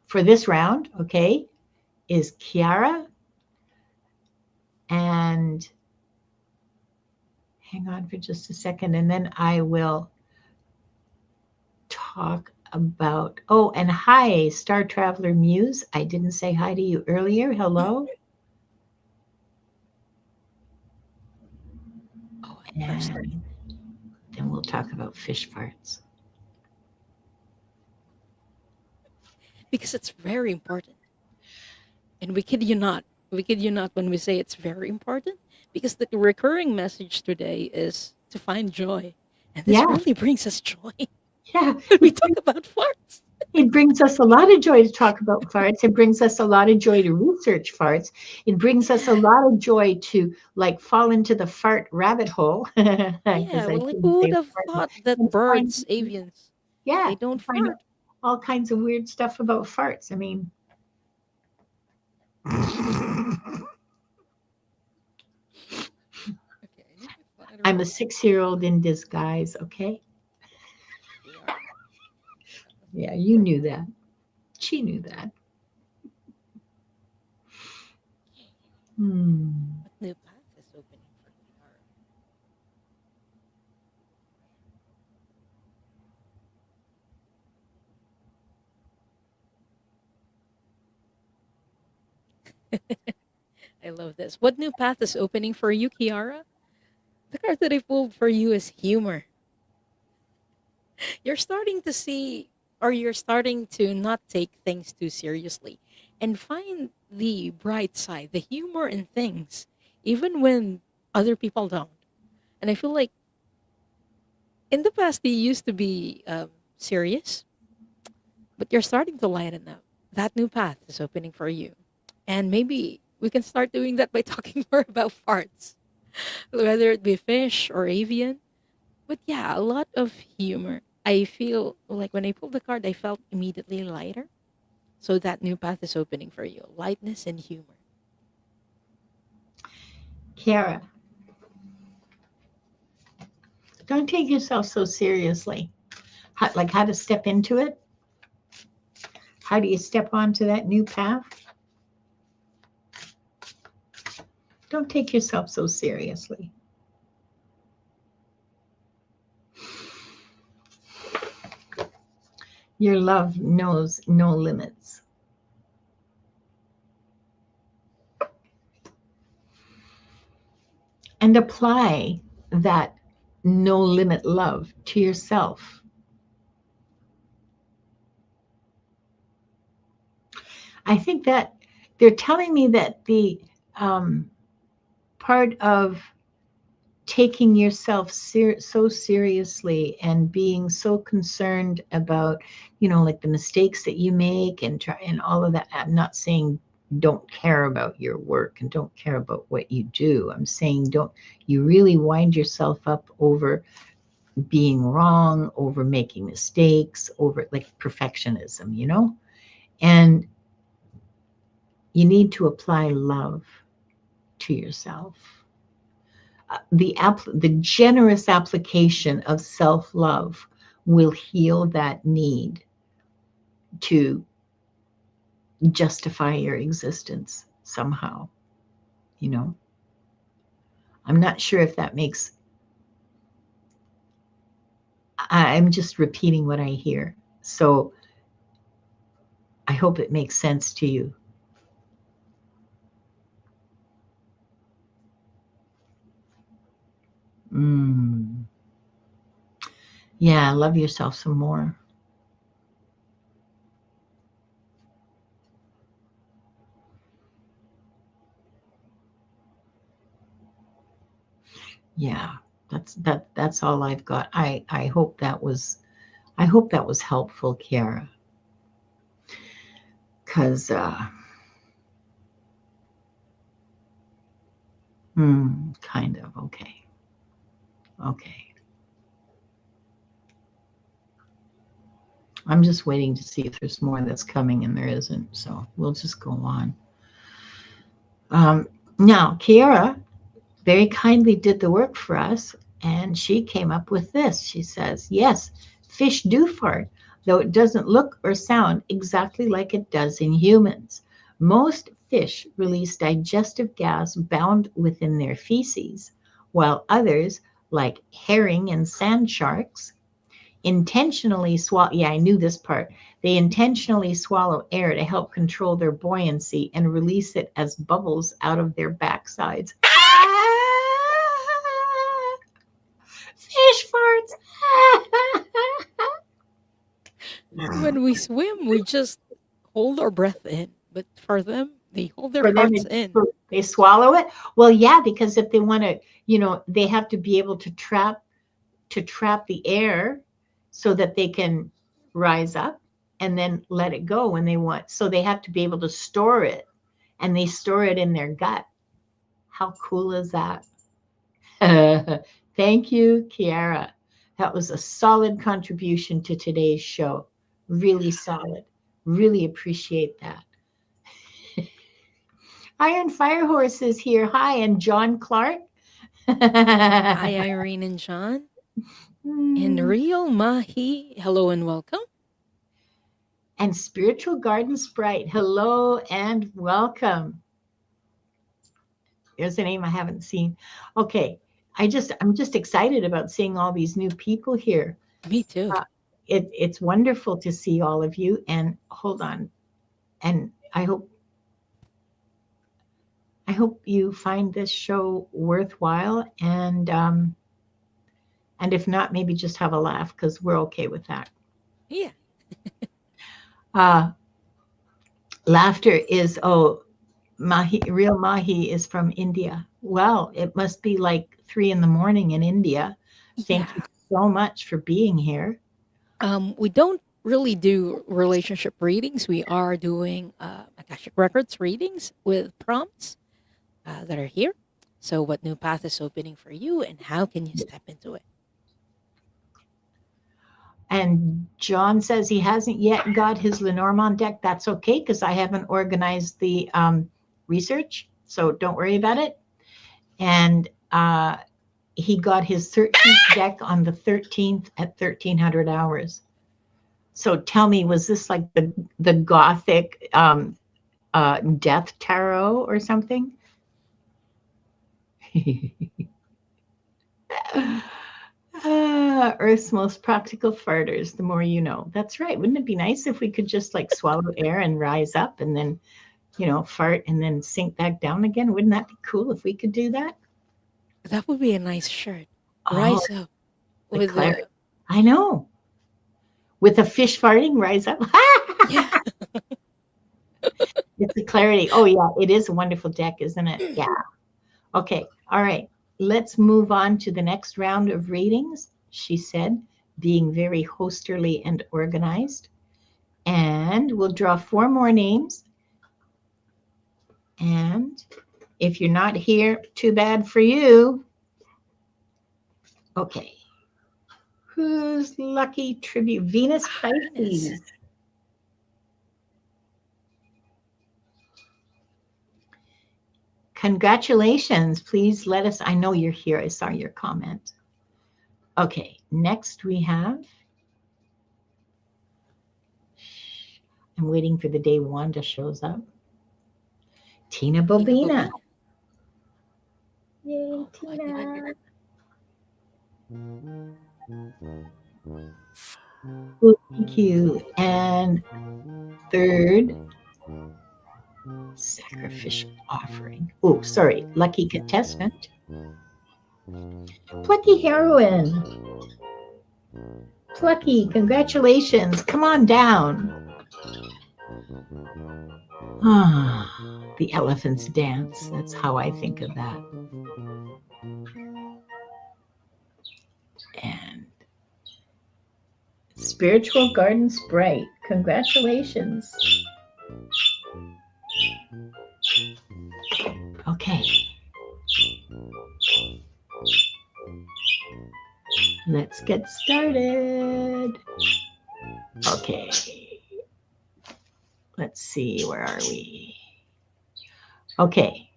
[SPEAKER 1] for this round, okay, is Kiara. And hang on for just a second, and then I will talk about. Oh, and hi, Star Traveler Muse. I didn't say hi to you earlier. Hello.
[SPEAKER 2] Oh, at first,
[SPEAKER 1] And then we'll talk about fish farts.
[SPEAKER 2] because it's very important. And we kid you not. We kid you not when we say it's very important, because the recurring message today is to find joy. And this
[SPEAKER 1] Yeah,
[SPEAKER 2] really brings us joy
[SPEAKER 1] yeah.
[SPEAKER 2] when we
[SPEAKER 1] It
[SPEAKER 2] talk about farts.
[SPEAKER 1] It brings us a lot of joy to talk about farts. It brings us a lot of joy to research farts. It brings us a
[SPEAKER 2] Yeah.
[SPEAKER 1] lot of joy to like fall into the fart rabbit hole
[SPEAKER 2] Yeah.
[SPEAKER 1] because I
[SPEAKER 2] Well, like,
[SPEAKER 1] shouldn't
[SPEAKER 2] who would
[SPEAKER 1] say
[SPEAKER 2] have
[SPEAKER 1] fart,
[SPEAKER 2] thought that
[SPEAKER 1] and to find
[SPEAKER 2] birds, avians,
[SPEAKER 1] yeah,
[SPEAKER 2] they
[SPEAKER 1] to
[SPEAKER 2] don't
[SPEAKER 1] find out
[SPEAKER 2] fart?
[SPEAKER 1] all kinds of weird stuff about farts. I mean,
[SPEAKER 2] Okay, I need to find a
[SPEAKER 1] I'm a
[SPEAKER 2] room.
[SPEAKER 1] 6-year-old in disguise. Okay,
[SPEAKER 2] Kiara.
[SPEAKER 1] yeah, you knew that. She knew that. Hmm.
[SPEAKER 2] What new path is opening for Kiara? I love this. What new path is opening for you, Kiara? The card that I pulled for you is humor. You're starting to see, or you're starting to not take things too seriously and find the bright side, the humor in things, even when other people don't. And I feel like in the past, you used to be serious, but you're starting to lighten up. That new path is opening for you. And maybe we can start doing that by talking more about farts, whether it be fish or avian. But yeah, a lot of humor. I feel like when I pulled the card, I felt immediately lighter. So that new path is opening for you. Lightness and humor.
[SPEAKER 1] Kiara, don't take yourself so seriously. How to step into it? How do you step onto that new path? Don't take yourself so seriously. Your love knows no limits. And apply that no limit love to yourself. I think that they're telling me that the um, part of taking yourself so seriously and being so concerned about, like the mistakes that you make and try and all of that. I'm not saying don't care about your work and don't care about what you do. I'm saying don't you really wind yourself up over being wrong, over making mistakes, over like perfectionism. And you need to apply love to yourself. The generous application of self-love will heal that need to justify your existence somehow. You know, I'm not sure if that makes. I'm just repeating what I hear, so I hope it makes sense to you. Mm. Yeah, love yourself some more. Yeah, that's all I've got. I hope that was helpful, Kiara, because kind of okay. Okay. I'm just waiting to see if there's more that's coming, and there isn't. So we'll just go on. Now, Kiara very kindly did the work for us, and she came up with this. She says, yes, fish do fart, though it doesn't look or sound exactly like it does in humans. Most fish release digestive gas bound within their feces, while others, like herring and sand sharks, intentionally swallow. Yeah, I knew this part. They intentionally swallow air to help control their buoyancy and release it as bubbles out of their backsides. Fish farts.
[SPEAKER 2] When we swim, we just hold our breath in. But for them, they hold their
[SPEAKER 1] For them,
[SPEAKER 2] farts in.
[SPEAKER 1] they swallow it. Well, yeah, because if they want to, they have to be able to trap the air so that they can rise up and then let it go when they want. So they have to be able to store it, and they store it in their gut. How cool is that? Thank you, Kiara. That was a solid contribution to today's show. Really solid. Really appreciate that. Iron Firehorse is here. Hi, and John Clark.
[SPEAKER 2] Hi, Irene and John. And Real Mahi, hello and welcome.
[SPEAKER 1] And Spiritual Garden Sprite, hello and welcome. There's a name I haven't seen. Okay, I'm just excited about seeing all these new people here.
[SPEAKER 2] Me too.
[SPEAKER 1] It's wonderful to see all of you. And hold on, and I hope you find this show worthwhile. And if not, maybe just have a laugh because we're okay with that.
[SPEAKER 2] Yeah.
[SPEAKER 1] Laughter is Real Mahi is from India. Well, it must be like 3 a.m. in India. Thank you
[SPEAKER 2] Yeah.
[SPEAKER 1] so much for being here.
[SPEAKER 2] We don't really do relationship readings. We are doing Akashic Records readings with prompts that are here. So, what new path is opening for you, and how can you step into it?
[SPEAKER 1] And John says he hasn't yet got his Lenormand deck. That's okay, because I haven't organized the research, so don't worry about it. And he got his 13th deck on the 13th at 1300 hours. So tell me, was this like the Gothic Death Tarot or something? Earth's most practical farters, the more you know. That's right. Wouldn't it be nice if we could just like swallow air and rise up and then, fart and then sink back down again? Wouldn't that be cool if we could do that?
[SPEAKER 2] That would be a nice shirt.
[SPEAKER 1] Oh,
[SPEAKER 2] Rise up
[SPEAKER 1] the
[SPEAKER 2] with
[SPEAKER 1] clarity.
[SPEAKER 2] the
[SPEAKER 1] I know. With a fish farting, rise up.
[SPEAKER 2] yeah.
[SPEAKER 1] It's the clarity. Oh, yeah. It is a wonderful deck, isn't it? Yeah. Okay. All right. Let's move on to the next round of readings, she said, being very hosterly and organized. And we'll draw 4 more names. And if you're not here, too bad for you. Okay. Who's lucky tribute? Venus Pisces. Congratulations. Please let us, I know you're here. I saw your comment. Okay, next we have, I'm waiting for the day Wanda shows up. Tina Bobina. Yay, Tina. Oh, thank you. And third, sacrificial offering. Oh, sorry, lucky contestant. Plucky heroine. Plucky, congratulations. Come on down. Ah, the elephants dance. That's how I think of that. And Spiritual Garden Sprite. Congratulations. Okay. Let's get started. Okay. Let's see, where are we? Okay.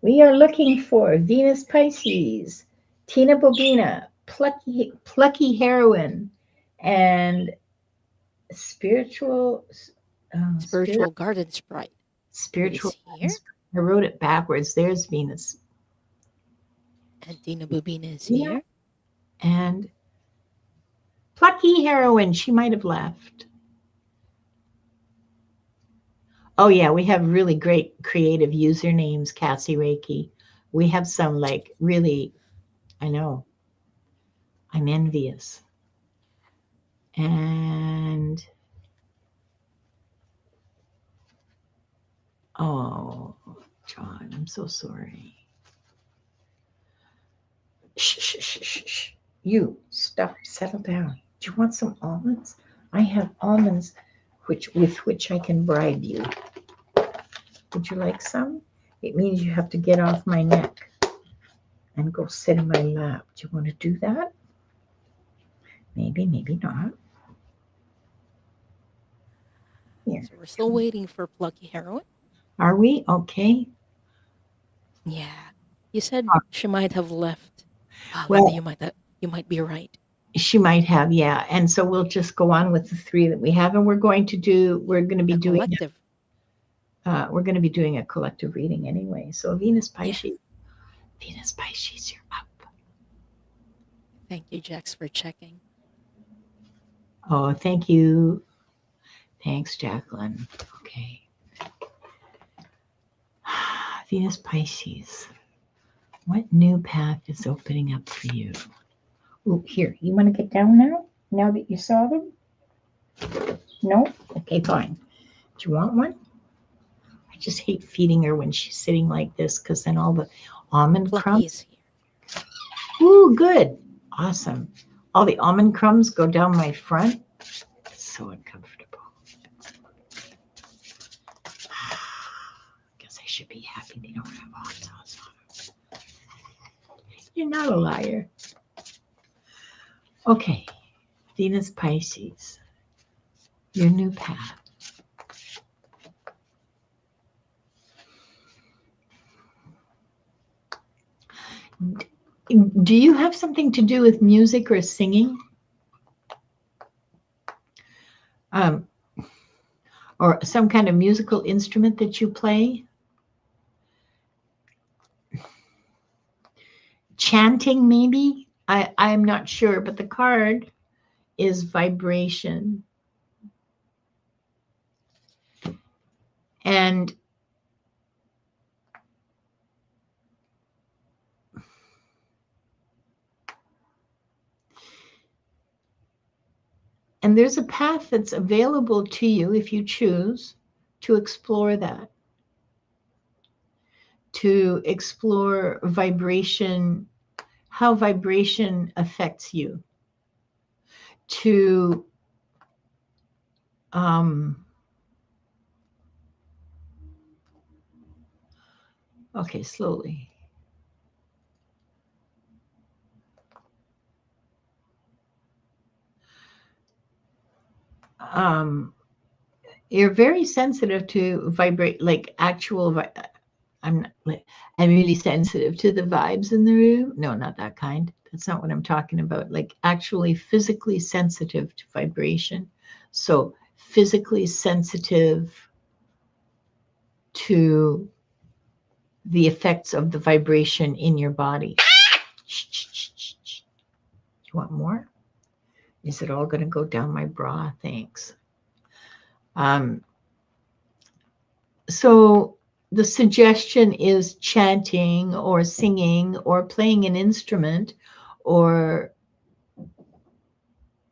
[SPEAKER 1] We are looking for Venus Pisces, Tina Bobina, Plucky Heroine, and Spiritual
[SPEAKER 2] Garden Sprite.
[SPEAKER 1] Spiritual.
[SPEAKER 2] Here.
[SPEAKER 1] I wrote it backwards. There's Venus.
[SPEAKER 2] And Tina Bobina is here.
[SPEAKER 1] And Plucky Heroine, she might have left. Oh, yeah, we have really great creative usernames, Cassie Reiki. We have some like really, I know, I'm envious. And, oh, John, I'm so sorry. Shh, shh, shh, shh, shh. You, stop, settle down. Do you want some almonds? I have almonds with which I can bribe you. Would you like some? It means you have to get off my neck and go sit in my lap. Do you want to do that? Maybe, maybe not. Here.
[SPEAKER 2] So we're still waiting for Plucky Heroine.
[SPEAKER 1] Are we? Okay.
[SPEAKER 2] Yeah. You said she might have left.
[SPEAKER 1] Well,
[SPEAKER 2] you might be right.
[SPEAKER 1] She might have, yeah. And so we'll just go on with the 3 that we have, and we're going to be doing a collective reading anyway. So Venus Pisces, Venus Pisces, you're up.
[SPEAKER 2] Thank you, Jax, for checking.
[SPEAKER 1] Oh, thank you. Thanks, Jacqueline. Okay. Venus Pisces. What new path is opening up for you? Oh, here. You want to get down now? Now that you saw them? No? Okay, fine. Do you want one? I just hate feeding her when she's sitting like this, because then all the almond crumbs.
[SPEAKER 2] Here.
[SPEAKER 1] Ooh, good. Awesome. All the almond crumbs go down my front. It's so uncomfortable. Guess I should be happy they don't have hot sauce on them. You're not a liar. Okay. Venus Pisces, your new path. Do you have something to do with music or singing? Or some kind of musical instrument that you play? Chanting, maybe? I'm not sure, but the card is vibration. And there's a path that's available to you if you choose to explore that, to explore vibration, how vibration affects you, to okay, slowly. You're very sensitive to vibrate, like actual. I'm really sensitive to the vibes in the room. No, not that kind. That's not what I'm talking about. Like actually physically sensitive to vibration. So physically sensitive to the effects of the vibration in your body. You want more? Is it all going to go down my bra? Thanks. So the suggestion is chanting or singing or playing an instrument, or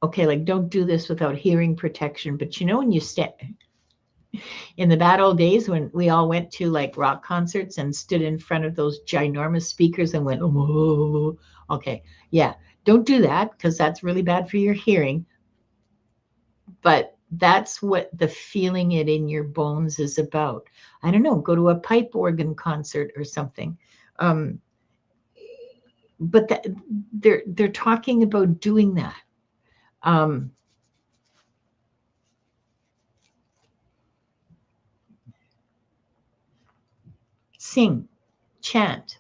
[SPEAKER 1] okay, like don't do this without hearing protection. But you know, when you stand in the bad old days when we all went to like rock concerts and stood in front of those ginormous speakers and went, oh, okay, yeah, don't do that because that's really bad for your hearing. But that's what the feeling it in your bones is about. I don't know, go to a pipe organ concert or something. But they're talking about doing that. Sing, chant.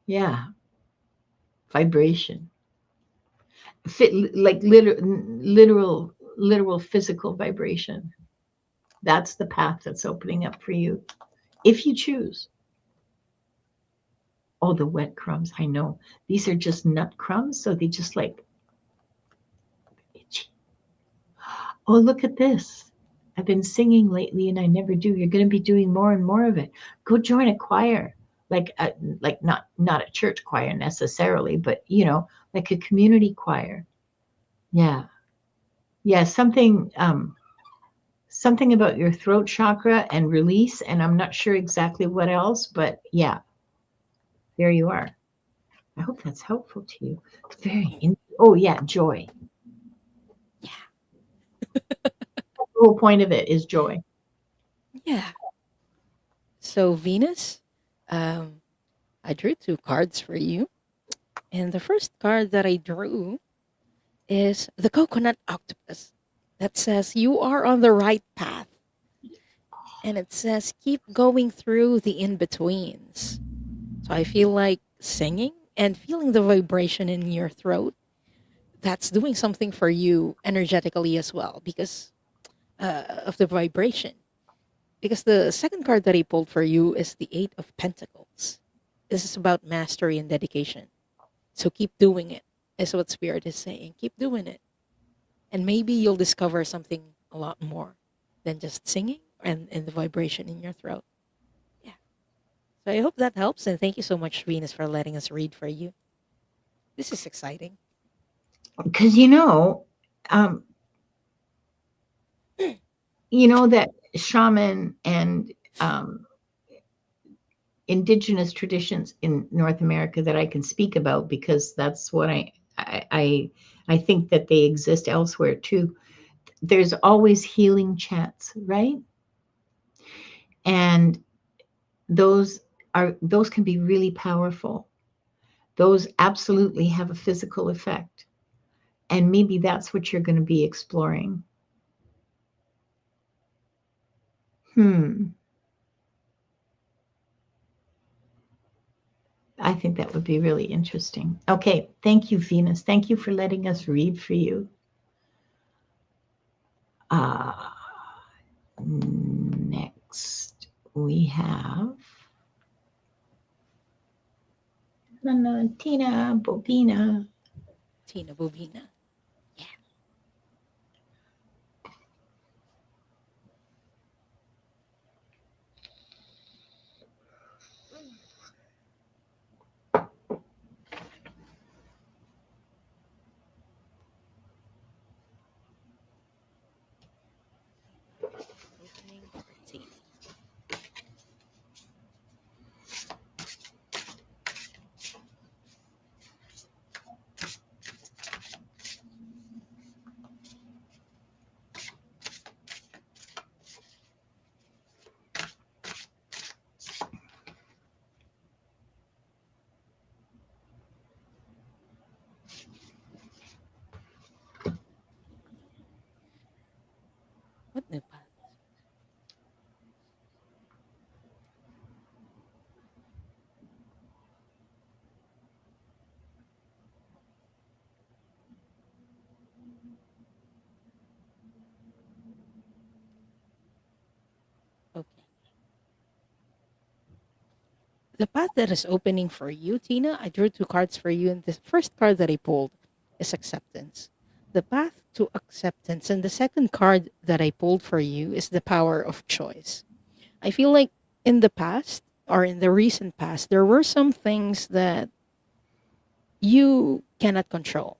[SPEAKER 1] Yeah, vibration. Like literal physical vibration. That's the path that's opening up for you, if you choose. Oh, the wet crumbs. I know. These are just nut crumbs, so they just like itchy. Oh, look at this. I've been singing lately and I never do. You're going to be doing more and more of it. Go join a choir. Like not a church choir necessarily, but you know, like a community choir. Yeah. Yeah, something about your throat chakra and release, and I'm not sure exactly what else, but yeah, there you are. I hope that's helpful to you. It's oh yeah, joy.
[SPEAKER 2] Yeah.
[SPEAKER 1] The whole point of it is joy.
[SPEAKER 2] Yeah. So, Venus, I drew two cards for you. And the first card that I drew is the coconut octopus that says you are on the right path. And it says keep going through the in betweens. So I feel like singing and feeling the vibration in your throat. That's doing something for you energetically as well because of the vibration. Because the second card that I pulled for you is the Eight of Pentacles. This is about mastery and dedication. So keep doing it, is what Spirit is saying. Keep doing it. And maybe you'll discover something a lot more than just singing and the vibration in your throat. Yeah. So I hope that helps. And thank you so much, Venus, for letting us read for you. This is exciting.
[SPEAKER 1] Because that shaman and indigenous traditions in North America that I can speak about because that's what I think that they exist elsewhere too. There's always healing chants, right? And those those can be really powerful. Those absolutely have a physical effect. And maybe that's what you're going to be exploring. I think that would be really interesting. Okay, thank you, Venus. Thank you for letting us read for you. Next, we have Tina Bobina.
[SPEAKER 2] Tina Bobina. Yeah. Opening for Tina. What new path? Okay. The path that is opening for you, Tina, I drew two cards for you, and the first card that I pulled is acceptance. The path to acceptance. And the second card that I pulled for you is the power of choice. I feel like in the past or in the recent past, there were some things that you cannot control.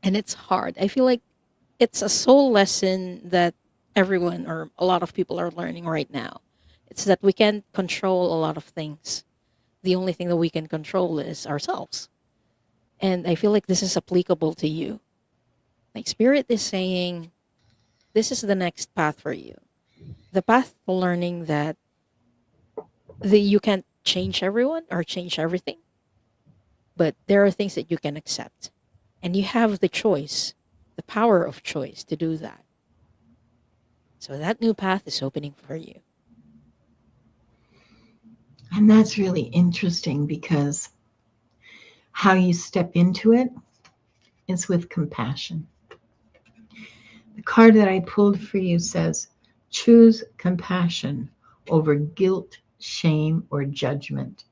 [SPEAKER 2] And it's hard. I feel like it's a soul lesson that everyone or a lot of people are learning right now. It's that we can't control a lot of things. The only thing that we can control is ourselves. And I feel like this is applicable to you. Like Spirit is saying, this is the next path for you. The path to learning that you can't change everyone or change everything, but there are things that you can accept. And you have the choice, the power of choice to do that. So that new path is opening for you.
[SPEAKER 1] And that's really interesting because how you step into it is with compassion. The card that I pulled for you says, choose compassion over guilt, shame, or judgment.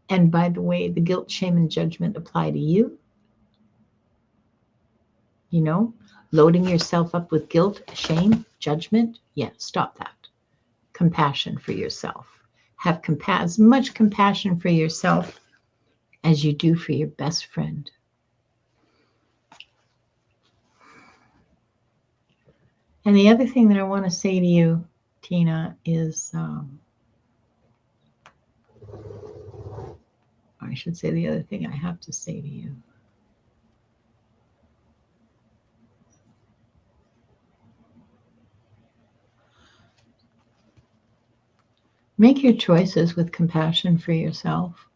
[SPEAKER 1] And by the way, the guilt, shame, and judgment apply to you. You know, loading yourself up with guilt, shame, judgment. Yeah, stop that. Compassion for yourself. Have as much compassion for yourself as you do for your best friend. And the other thing that I want to say to you, Tina, is, I should say the other thing I have to say to you. Make your choices with compassion for yourself.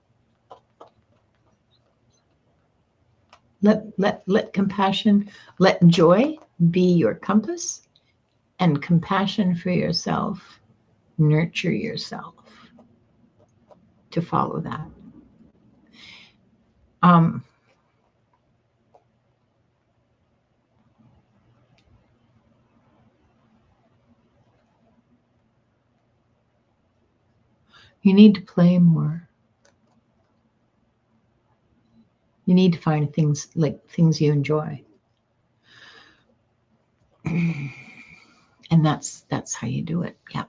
[SPEAKER 1] Let compassion, let joy be your compass, and compassion for yourself, nurture yourself to follow that. You need to play more. You need to find things you enjoy. And that's how you do it. Yeah.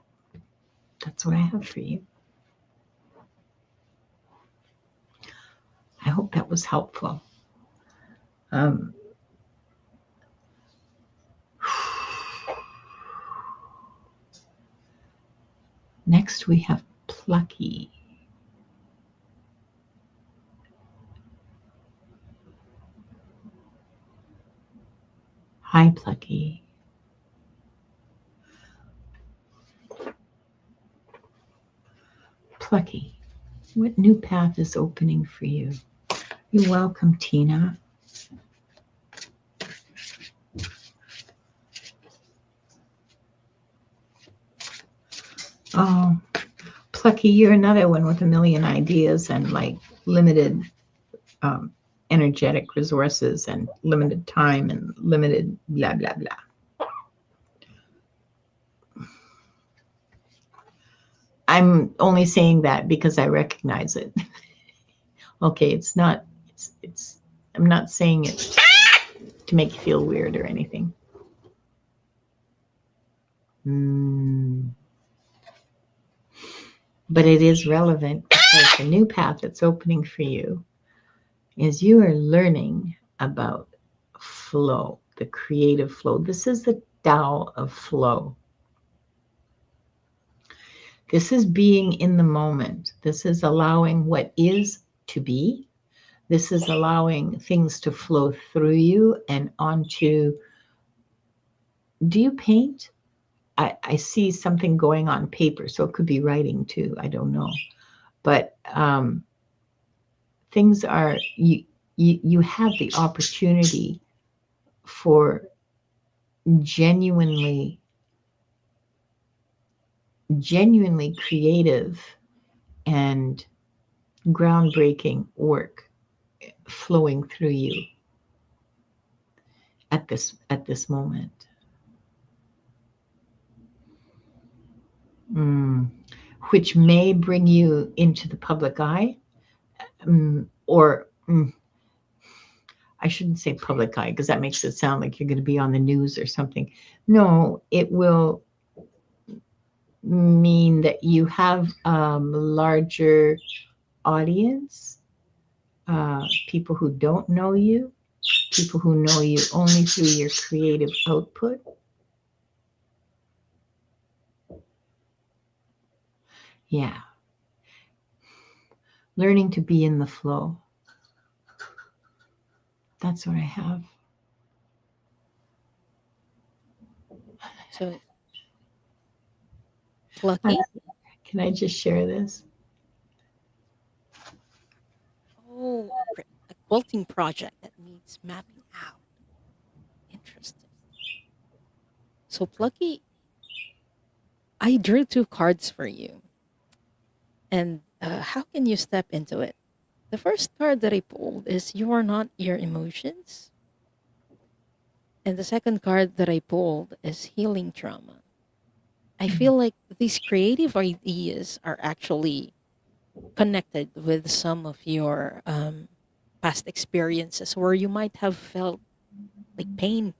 [SPEAKER 1] That's what I have for you. I hope that was helpful. Next we have Plucky. Hi, Plucky. Plucky. What new path is opening for you? You're welcome, Tina. Oh, Plucky, you're another one with a million ideas and like limited um, energetic resources and limited time and limited blah, blah, blah. I'm only saying that because I recognize it. Okay, I'm not saying it to make you feel weird or anything. But it is relevant because the new path that's opening for you is you are learning about flow, the creative flow. This is the Tao of flow. This is being in the moment. This is allowing what is to be. This is allowing things to flow through you and onto. Do you paint? I see something going on paper, so it could be writing too. I don't know. But things are, you have the opportunity for genuinely creative and groundbreaking work flowing through you at this moment. Which may bring you into the public eye, or I shouldn't say public eye because that makes it sound like you're going to be on the news or something. No, it will mean that you have larger audience, people who don't know you, people who know you only through your creative output. Yeah. Learning to be in the flow. That's what I have.
[SPEAKER 2] So, Plucky.
[SPEAKER 1] Can I just share this?
[SPEAKER 2] Oh, a quilting project that needs mapping out. Interesting. So, Plucky, I drew two cards for you. And how can you step into it? The first card that I pulled is You Are Not Your Emotions. And the second card that I pulled is Healing Trauma. I feel like these creative ideas are actually connected with some of your past experiences where you might have felt like pain,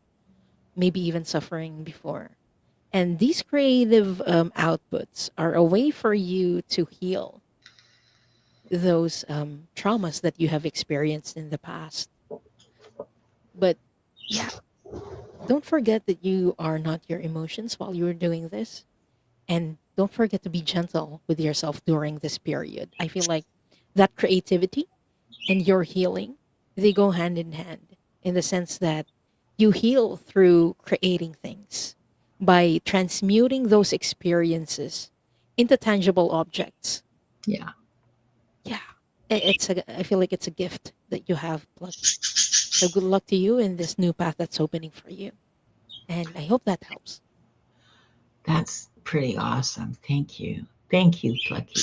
[SPEAKER 2] maybe even suffering before. And these creative outputs are a way for you to heal those traumas that you have experienced in the past. But yeah, don't forget that you are not your emotions while you're doing this. And don't forget to be gentle with yourself during this period. I feel like that creativity and your healing, they go hand in hand in the sense that you heal through creating things by transmuting those experiences into tangible objects.
[SPEAKER 1] Yeah.
[SPEAKER 2] Yeah. I feel like it's a gift that you have, Plucky. So good luck to you in this new path that's opening for you. And I hope that helps.
[SPEAKER 1] That's pretty awesome. Thank you. Thank you, Plucky.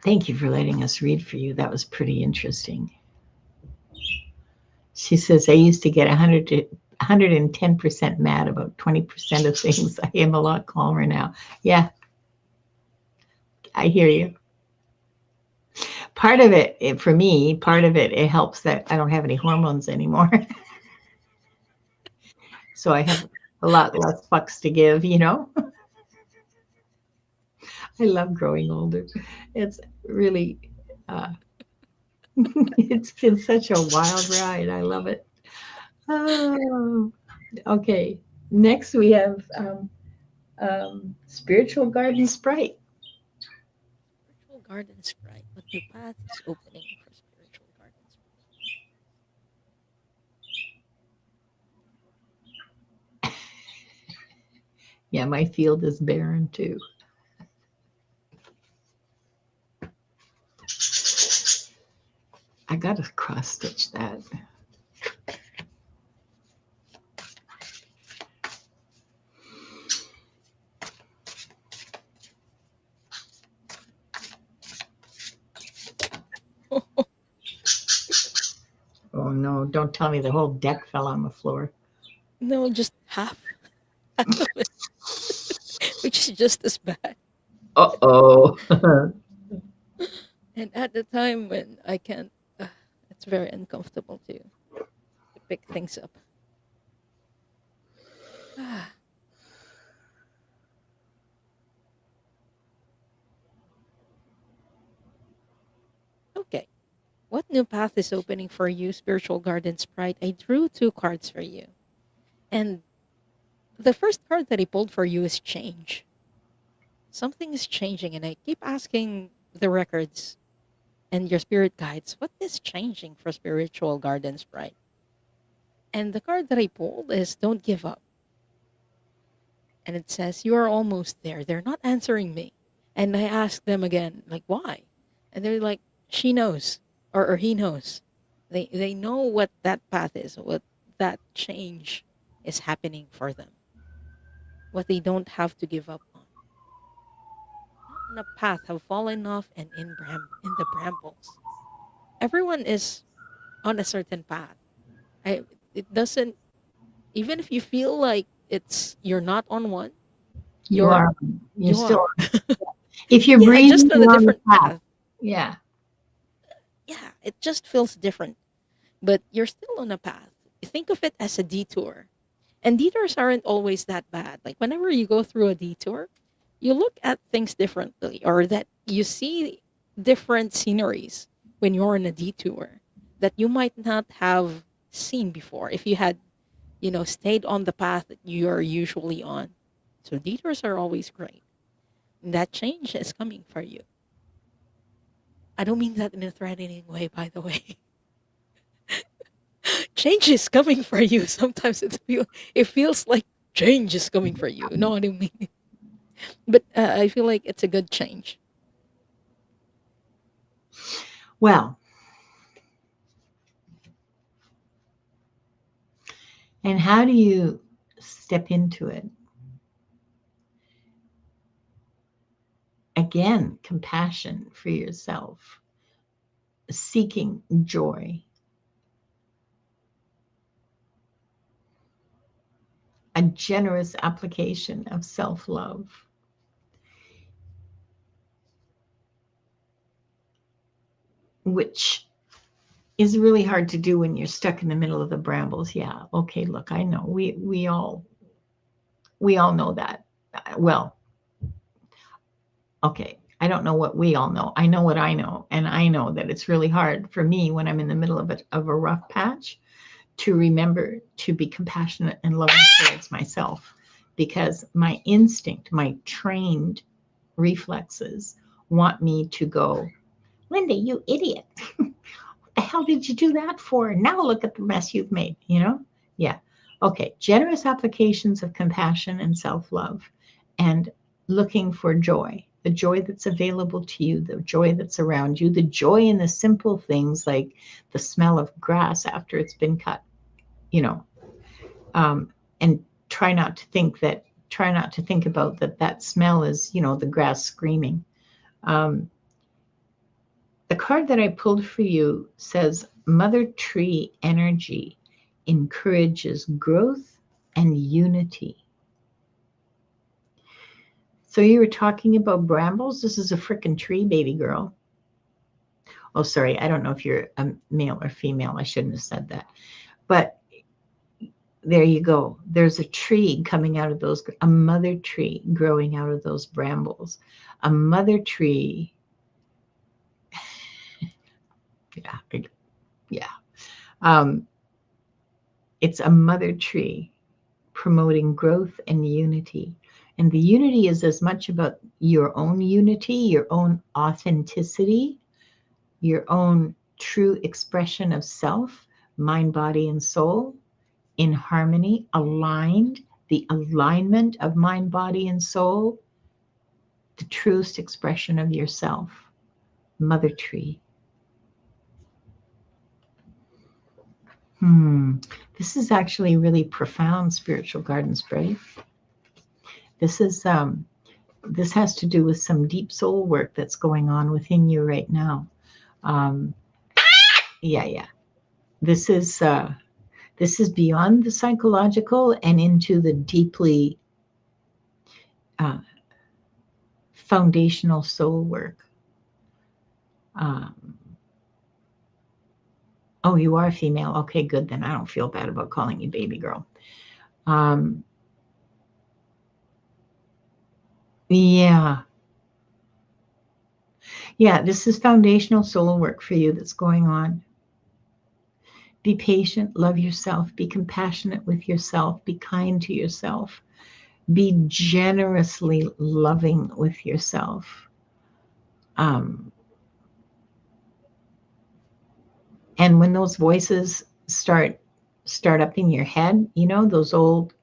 [SPEAKER 1] Thank you for letting us read for you. That was pretty interesting. She says, I used to get 110% mad about 20% of things. I am a lot calmer now. Yeah, I hear you. Part of it, for me, it helps that I don't have any hormones anymore. So I have a lot less fucks to give, you know? I love growing older. It's really, uh, it's been such a wild ride. I love it. Oh, okay. Next we have Spiritual Garden Sprite.
[SPEAKER 2] Spiritual Garden Sprite. What new path is opening for Spiritual Garden Sprite?
[SPEAKER 1] Yeah, my field is barren too. I got to cross stitch that. Oh no, don't tell me the whole deck fell on the floor.
[SPEAKER 2] No, just half of it, which is just as bad.
[SPEAKER 1] Uh-oh.
[SPEAKER 2] And at the time when I can't, it's very uncomfortable to pick things up. Ah, okay. What new path is opening for you, Spiritual Garden Sprite? I drew two cards for you. And the first card that I pulled for you is change. Something is changing, and I keep asking the records and your spirit guides, what is changing for Spiritual Garden Sprite? And the card that I pulled is don't give up. And it says, you are almost there. They're not answering me. And I asked them again, like, why? And they're like, she knows, or he knows. They know what that path is, what that change is happening for them, what they don't have to give up on. Not on a path, have fallen off and in the brambles. Everyone is on a certain path. It doesn't, even if you feel like you're not on one,
[SPEAKER 1] You
[SPEAKER 2] you're
[SPEAKER 1] are. You're
[SPEAKER 2] you
[SPEAKER 1] still.
[SPEAKER 2] are.
[SPEAKER 1] If you're
[SPEAKER 2] Yeah,
[SPEAKER 1] breathing,
[SPEAKER 2] just on a
[SPEAKER 1] you're on the
[SPEAKER 2] different
[SPEAKER 1] path.
[SPEAKER 2] path.
[SPEAKER 1] Yeah.
[SPEAKER 2] Yeah, it just feels different, but you're still on a path. Think of it as a detour. And detours aren't always that bad. Like whenever you go through a detour, you look at things differently, or that you see different sceneries when you're in a detour that you might not have seen before if you had, stayed on the path that you're usually on. So detours are always great. And that change is coming for you. I don't mean that in a threatening way, by the way. Change is coming for you. Sometimes it feels like change is coming for you. No, I don't mean. But I feel like it's a good change.
[SPEAKER 1] Well, and how do you step into it? Again, compassion for yourself, seeking joy, a generous application of self-love, which is really hard to do when you're stuck in the middle of the brambles. Yeah. Okay. Look, I know we all know that. Well, okay. I don't know what we all know. I know what I know. And I know that it's really hard for me when I'm in the middle of a rough patch to remember to be compassionate and loving towards myself, because my instinct, my trained reflexes want me to go, Linda, you idiot. What the hell did you do that for? Now look at the mess you've made, Yeah. Okay. Generous applications of compassion and self-love, and looking for joy, the joy that's available to you, the joy that's around you, the joy in the simple things like the smell of grass after it's been cut, you know, and try not to think about that smell is, the grass screaming. Um, the card that I pulled for you says Mother Tree energy encourages growth and unity. So you were talking about brambles. This is a frickin' tree, baby girl. Oh, sorry. I don't know if you're a male or female. I shouldn't have said that. But there you go. There's a tree coming out of a mother tree growing out of those brambles. A mother tree. Yeah. Yeah. It's a mother tree promoting growth and unity. And the unity is as much about your own unity, your own authenticity, your own true expression of self, mind, body, and soul, in harmony, aligned, the alignment of mind, body, and soul, the truest expression of yourself, Mother Tree. This is actually really profound, spiritual garden spray. This is this has to do with some deep soul work that's going on within you right now. Um, yeah. This is beyond the psychological and into the deeply uh, foundational soul work. Um, oh, you are female. Okay, good. Then I don't feel bad about calling you baby girl. Um, yeah. Yeah, this is foundational soul work for you that's going on. Be patient, love yourself, be compassionate with yourself, be kind to yourself, be generously loving with yourself. Um, and when those voices start up in your head, you know, those old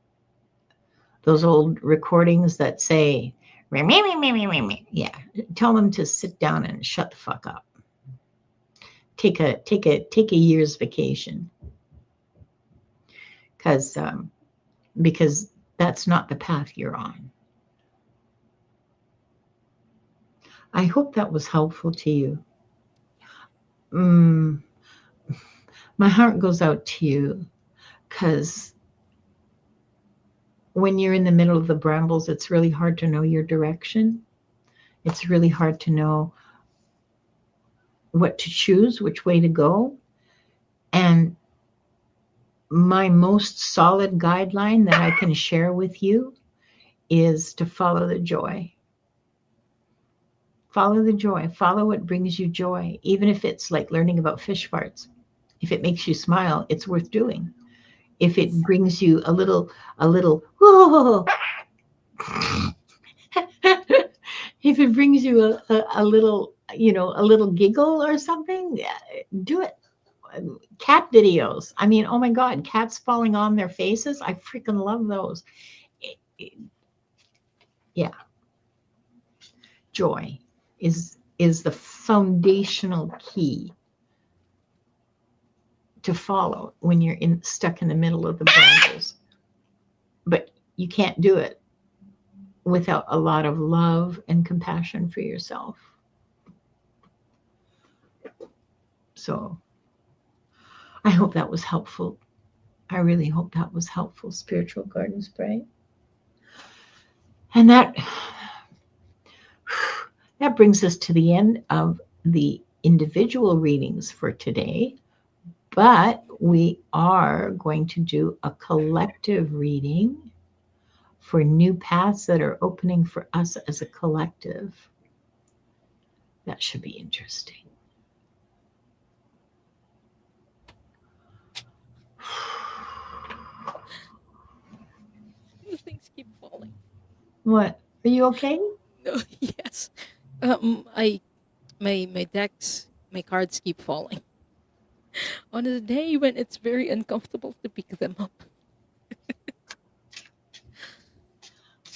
[SPEAKER 1] recordings that say, yeah, tell them to sit down and shut the fuck up. Take a year's vacation, because that's not the path you're on. I hope that was helpful to you. Mm, my heart goes out to you because when you're in the middle of the brambles, it's really hard to know your direction. It's really hard to know what to choose, which way to go. And my most solid guideline that I can share with you is to follow the joy. Follow the joy. Follow what brings you joy, even if it's like learning about fish farts. If it makes you smile, it's worth doing. If it brings you a little, whoa, if it brings you a little, a little giggle or something, do it. Cat videos. I mean, oh my God, cats falling on their faces. I freaking love those. Yeah. Joy is the foundational key to follow when you're stuck in the middle of the brambles. But you can't do it without a lot of love and compassion for yourself. So I hope that was helpful. I really hope that was helpful, Spiritual Garden Spray. And that brings us to the end of the individual readings for today. But we are going to do a collective reading for new paths that are opening for us as a collective. That should be interesting.
[SPEAKER 2] The things keep falling.
[SPEAKER 1] What? Are you okay?
[SPEAKER 2] No, yes. My decks, my cards keep falling on a day when it's very uncomfortable to pick them up.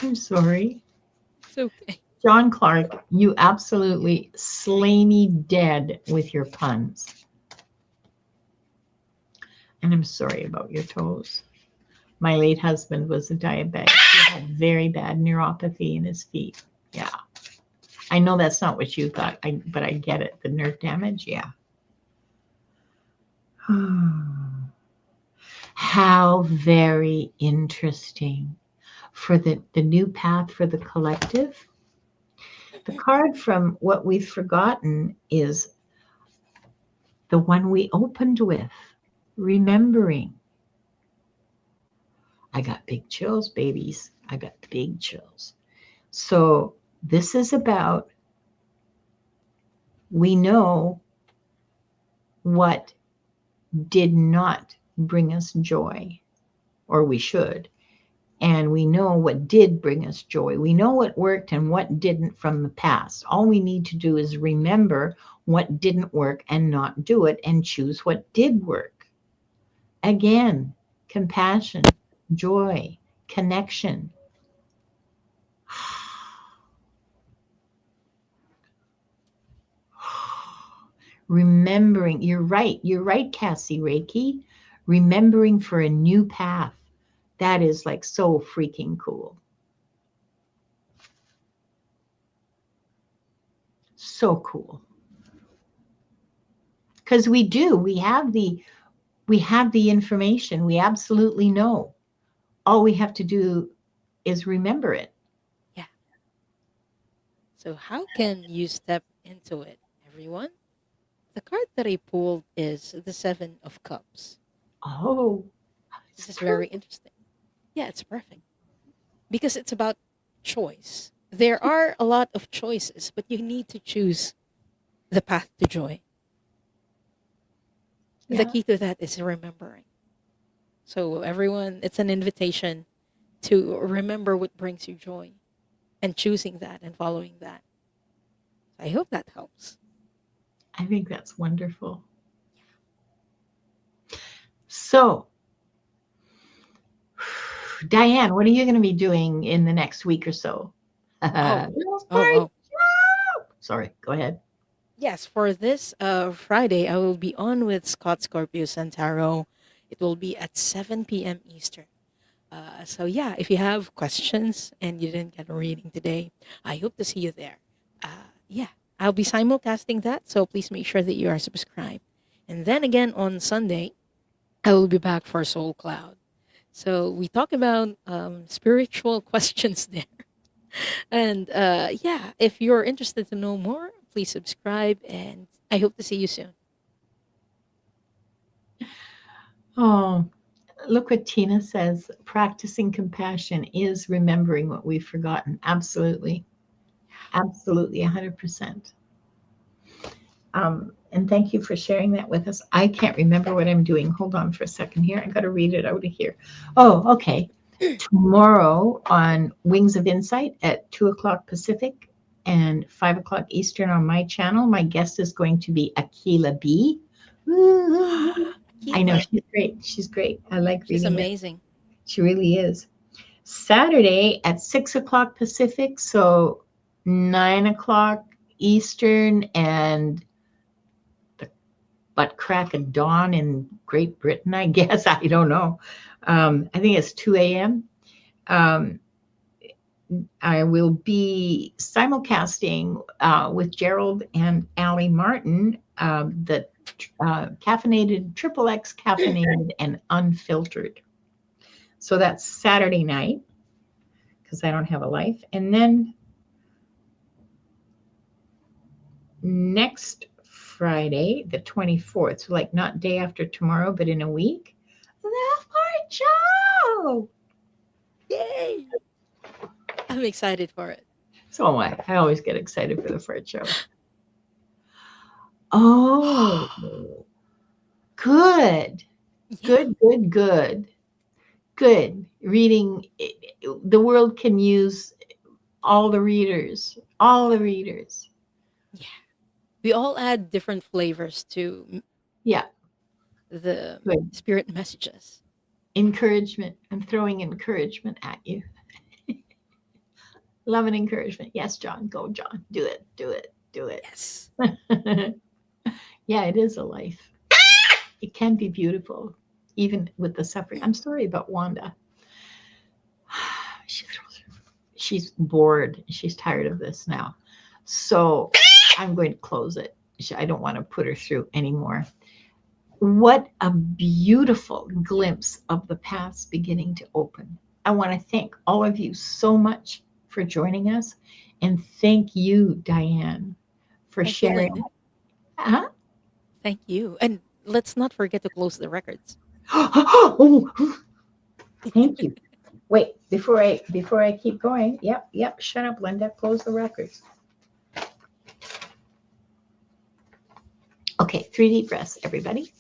[SPEAKER 1] I'm sorry.
[SPEAKER 2] It's okay.
[SPEAKER 1] John Clark, you absolutely slay me dead with your puns. And I'm sorry about your toes. My late husband was a diabetic. He had very bad neuropathy in his feet. Yeah. I know that's not what you thought, but I get it. The nerve damage, yeah. How very interesting. For the new path for the collective, the card from What We've Forgotten is the one we opened with, remembering. I got big chills, babies. I got big chills. So this is about, we know what did not bring us joy, or we should. And we know what did bring us joy. We know what worked and what didn't from the past. All we need to do is remember what didn't work and not do it, and choose what did work. Again, compassion, joy, connection. Remembering, you're right, Cassie Reiki. remembering for a new path. That is like so freaking cool. So cool. Because we have the information. We absolutely know. All we have to do is remember it.
[SPEAKER 2] Yeah. So how can you step into it, everyone? The card that I pulled is the Seven of Cups.
[SPEAKER 1] Oh, it's
[SPEAKER 2] This is very
[SPEAKER 1] perfect.
[SPEAKER 2] interesting. Yeah, it's perfect because it's about choice. There are a lot of choices, but you need to choose the path to joy. The
[SPEAKER 1] Yeah,
[SPEAKER 2] key to that is remembering. So, everyone, it's an invitation to remember what brings you joy and choosing that and following that. I hope that helps.
[SPEAKER 1] I think that's wonderful. So, Diane, what are you going to be doing in the next week or so?
[SPEAKER 2] Oh, oh,
[SPEAKER 1] Sorry.
[SPEAKER 2] oh.
[SPEAKER 1] Sorry, go ahead.
[SPEAKER 2] Yes, for this Friday, I will be on with Scott Scorpio Santaro. It will be at 7 p.m. Eastern. So, yeah, if you have questions and you didn't get a reading today, I hope to see you there. Yeah, I'll be simulcasting that. So, please make sure that you are subscribed. And then again on Sunday, I will be back for Soul Cloud. So, we talk about spiritual questions there. And yeah, if you're interested to know more, please subscribe. And I hope to see you soon.
[SPEAKER 1] Oh, look what Tina says. Practicing compassion is remembering what we've forgotten. Absolutely. Absolutely, 100%. And thank you for sharing that with us. I can't remember what I'm doing. Hold on for a second here. I got to read it out of here. Oh, okay. Tomorrow on Wings of Insight at 2 o'clock Pacific and 5 o'clock Eastern on my channel, my guest is going to be Akila B. Woo-hoo-hoo. I know
[SPEAKER 2] Keela,
[SPEAKER 1] she's great. She's great. I like
[SPEAKER 2] she's
[SPEAKER 1] reading her.
[SPEAKER 2] amazing.
[SPEAKER 1] She really is. Saturday at 6 o'clock Pacific, so 9 o'clock Eastern, and the butt crack of dawn in Great Britain, I guess. I don't know. I think it's 2 a.m. Um, I will be simulcasting with Gerald and Allie Martin, the caffeinated, triple X caffeinated and unfiltered. So that's Saturday night because I don't have a life. And then next Friday, the 24th, so like not day after tomorrow, but in a week, the Fart Show.
[SPEAKER 2] Yay! I'm excited for it.
[SPEAKER 1] So am I. I always get excited for the Fart Show. Oh, good.
[SPEAKER 2] Yeah,
[SPEAKER 1] Good, good, good. Good. Reading, the world can use all the readers, all the readers.
[SPEAKER 2] yeah. We all add different flavors to
[SPEAKER 1] Yeah,
[SPEAKER 2] the
[SPEAKER 1] good.
[SPEAKER 2] spirit messages.
[SPEAKER 1] Encouragement. I'm throwing encouragement at you. Love and encouragement. Yes, John. Go, John. Do it. Do it. Do it.
[SPEAKER 2] Yes.
[SPEAKER 1] Yeah, it is a life. It can be beautiful, even with the suffering. I'm sorry about Wanda. She's bored. She's tired of this now. So I'm going to close it. I don't want to put her through anymore. What a beautiful glimpse of the paths beginning to open. I want to thank all of you so much for joining us. And thank you, Diane, for
[SPEAKER 2] Thank you,
[SPEAKER 1] sharing.
[SPEAKER 2] Linda.
[SPEAKER 1] Huh?
[SPEAKER 2] Thank you. And let's not forget to close the records.
[SPEAKER 1] Oh, thank you. Wait, before I keep going. Yep. Shut up, Linda. Close the records. Okay, 3 deep breaths, everybody.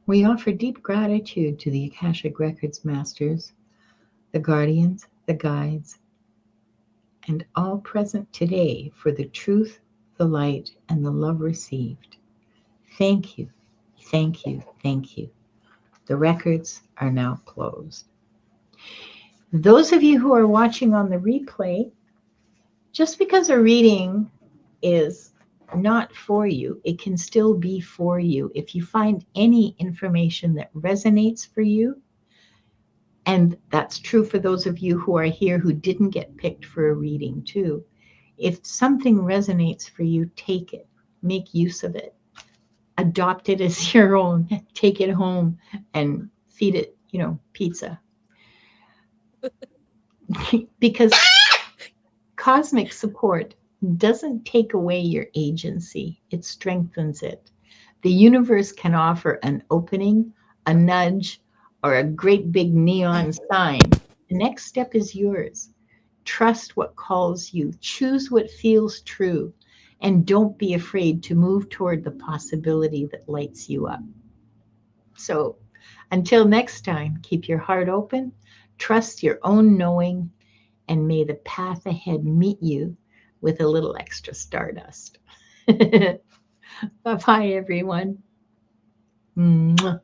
[SPEAKER 1] We offer deep gratitude to the Akashic Records Masters, the guardians, the guides, and all present today for the truth, the light, and the love received. Thank you. Thank you. Thank you. The records are now closed. Those of you who are watching on the replay, just because a reading is not for you, it can still be for you. If you find any information that resonates for you, and that's true for those of you who are here who didn't get picked for a reading too. If something resonates for you, take it, make use of it, adopt it as your own, take it home and feed it, pizza. Because cosmic support doesn't take away your agency, it strengthens it. The universe can offer an opening, a nudge, or a great big neon sign. The next step is yours. Trust what calls you, choose what feels true, and don't be afraid to move toward the possibility that lights you up. So until next time, keep your heart open, trust your own knowing, and may the path ahead meet you with a little extra stardust. Bye-bye, everyone. Mwah.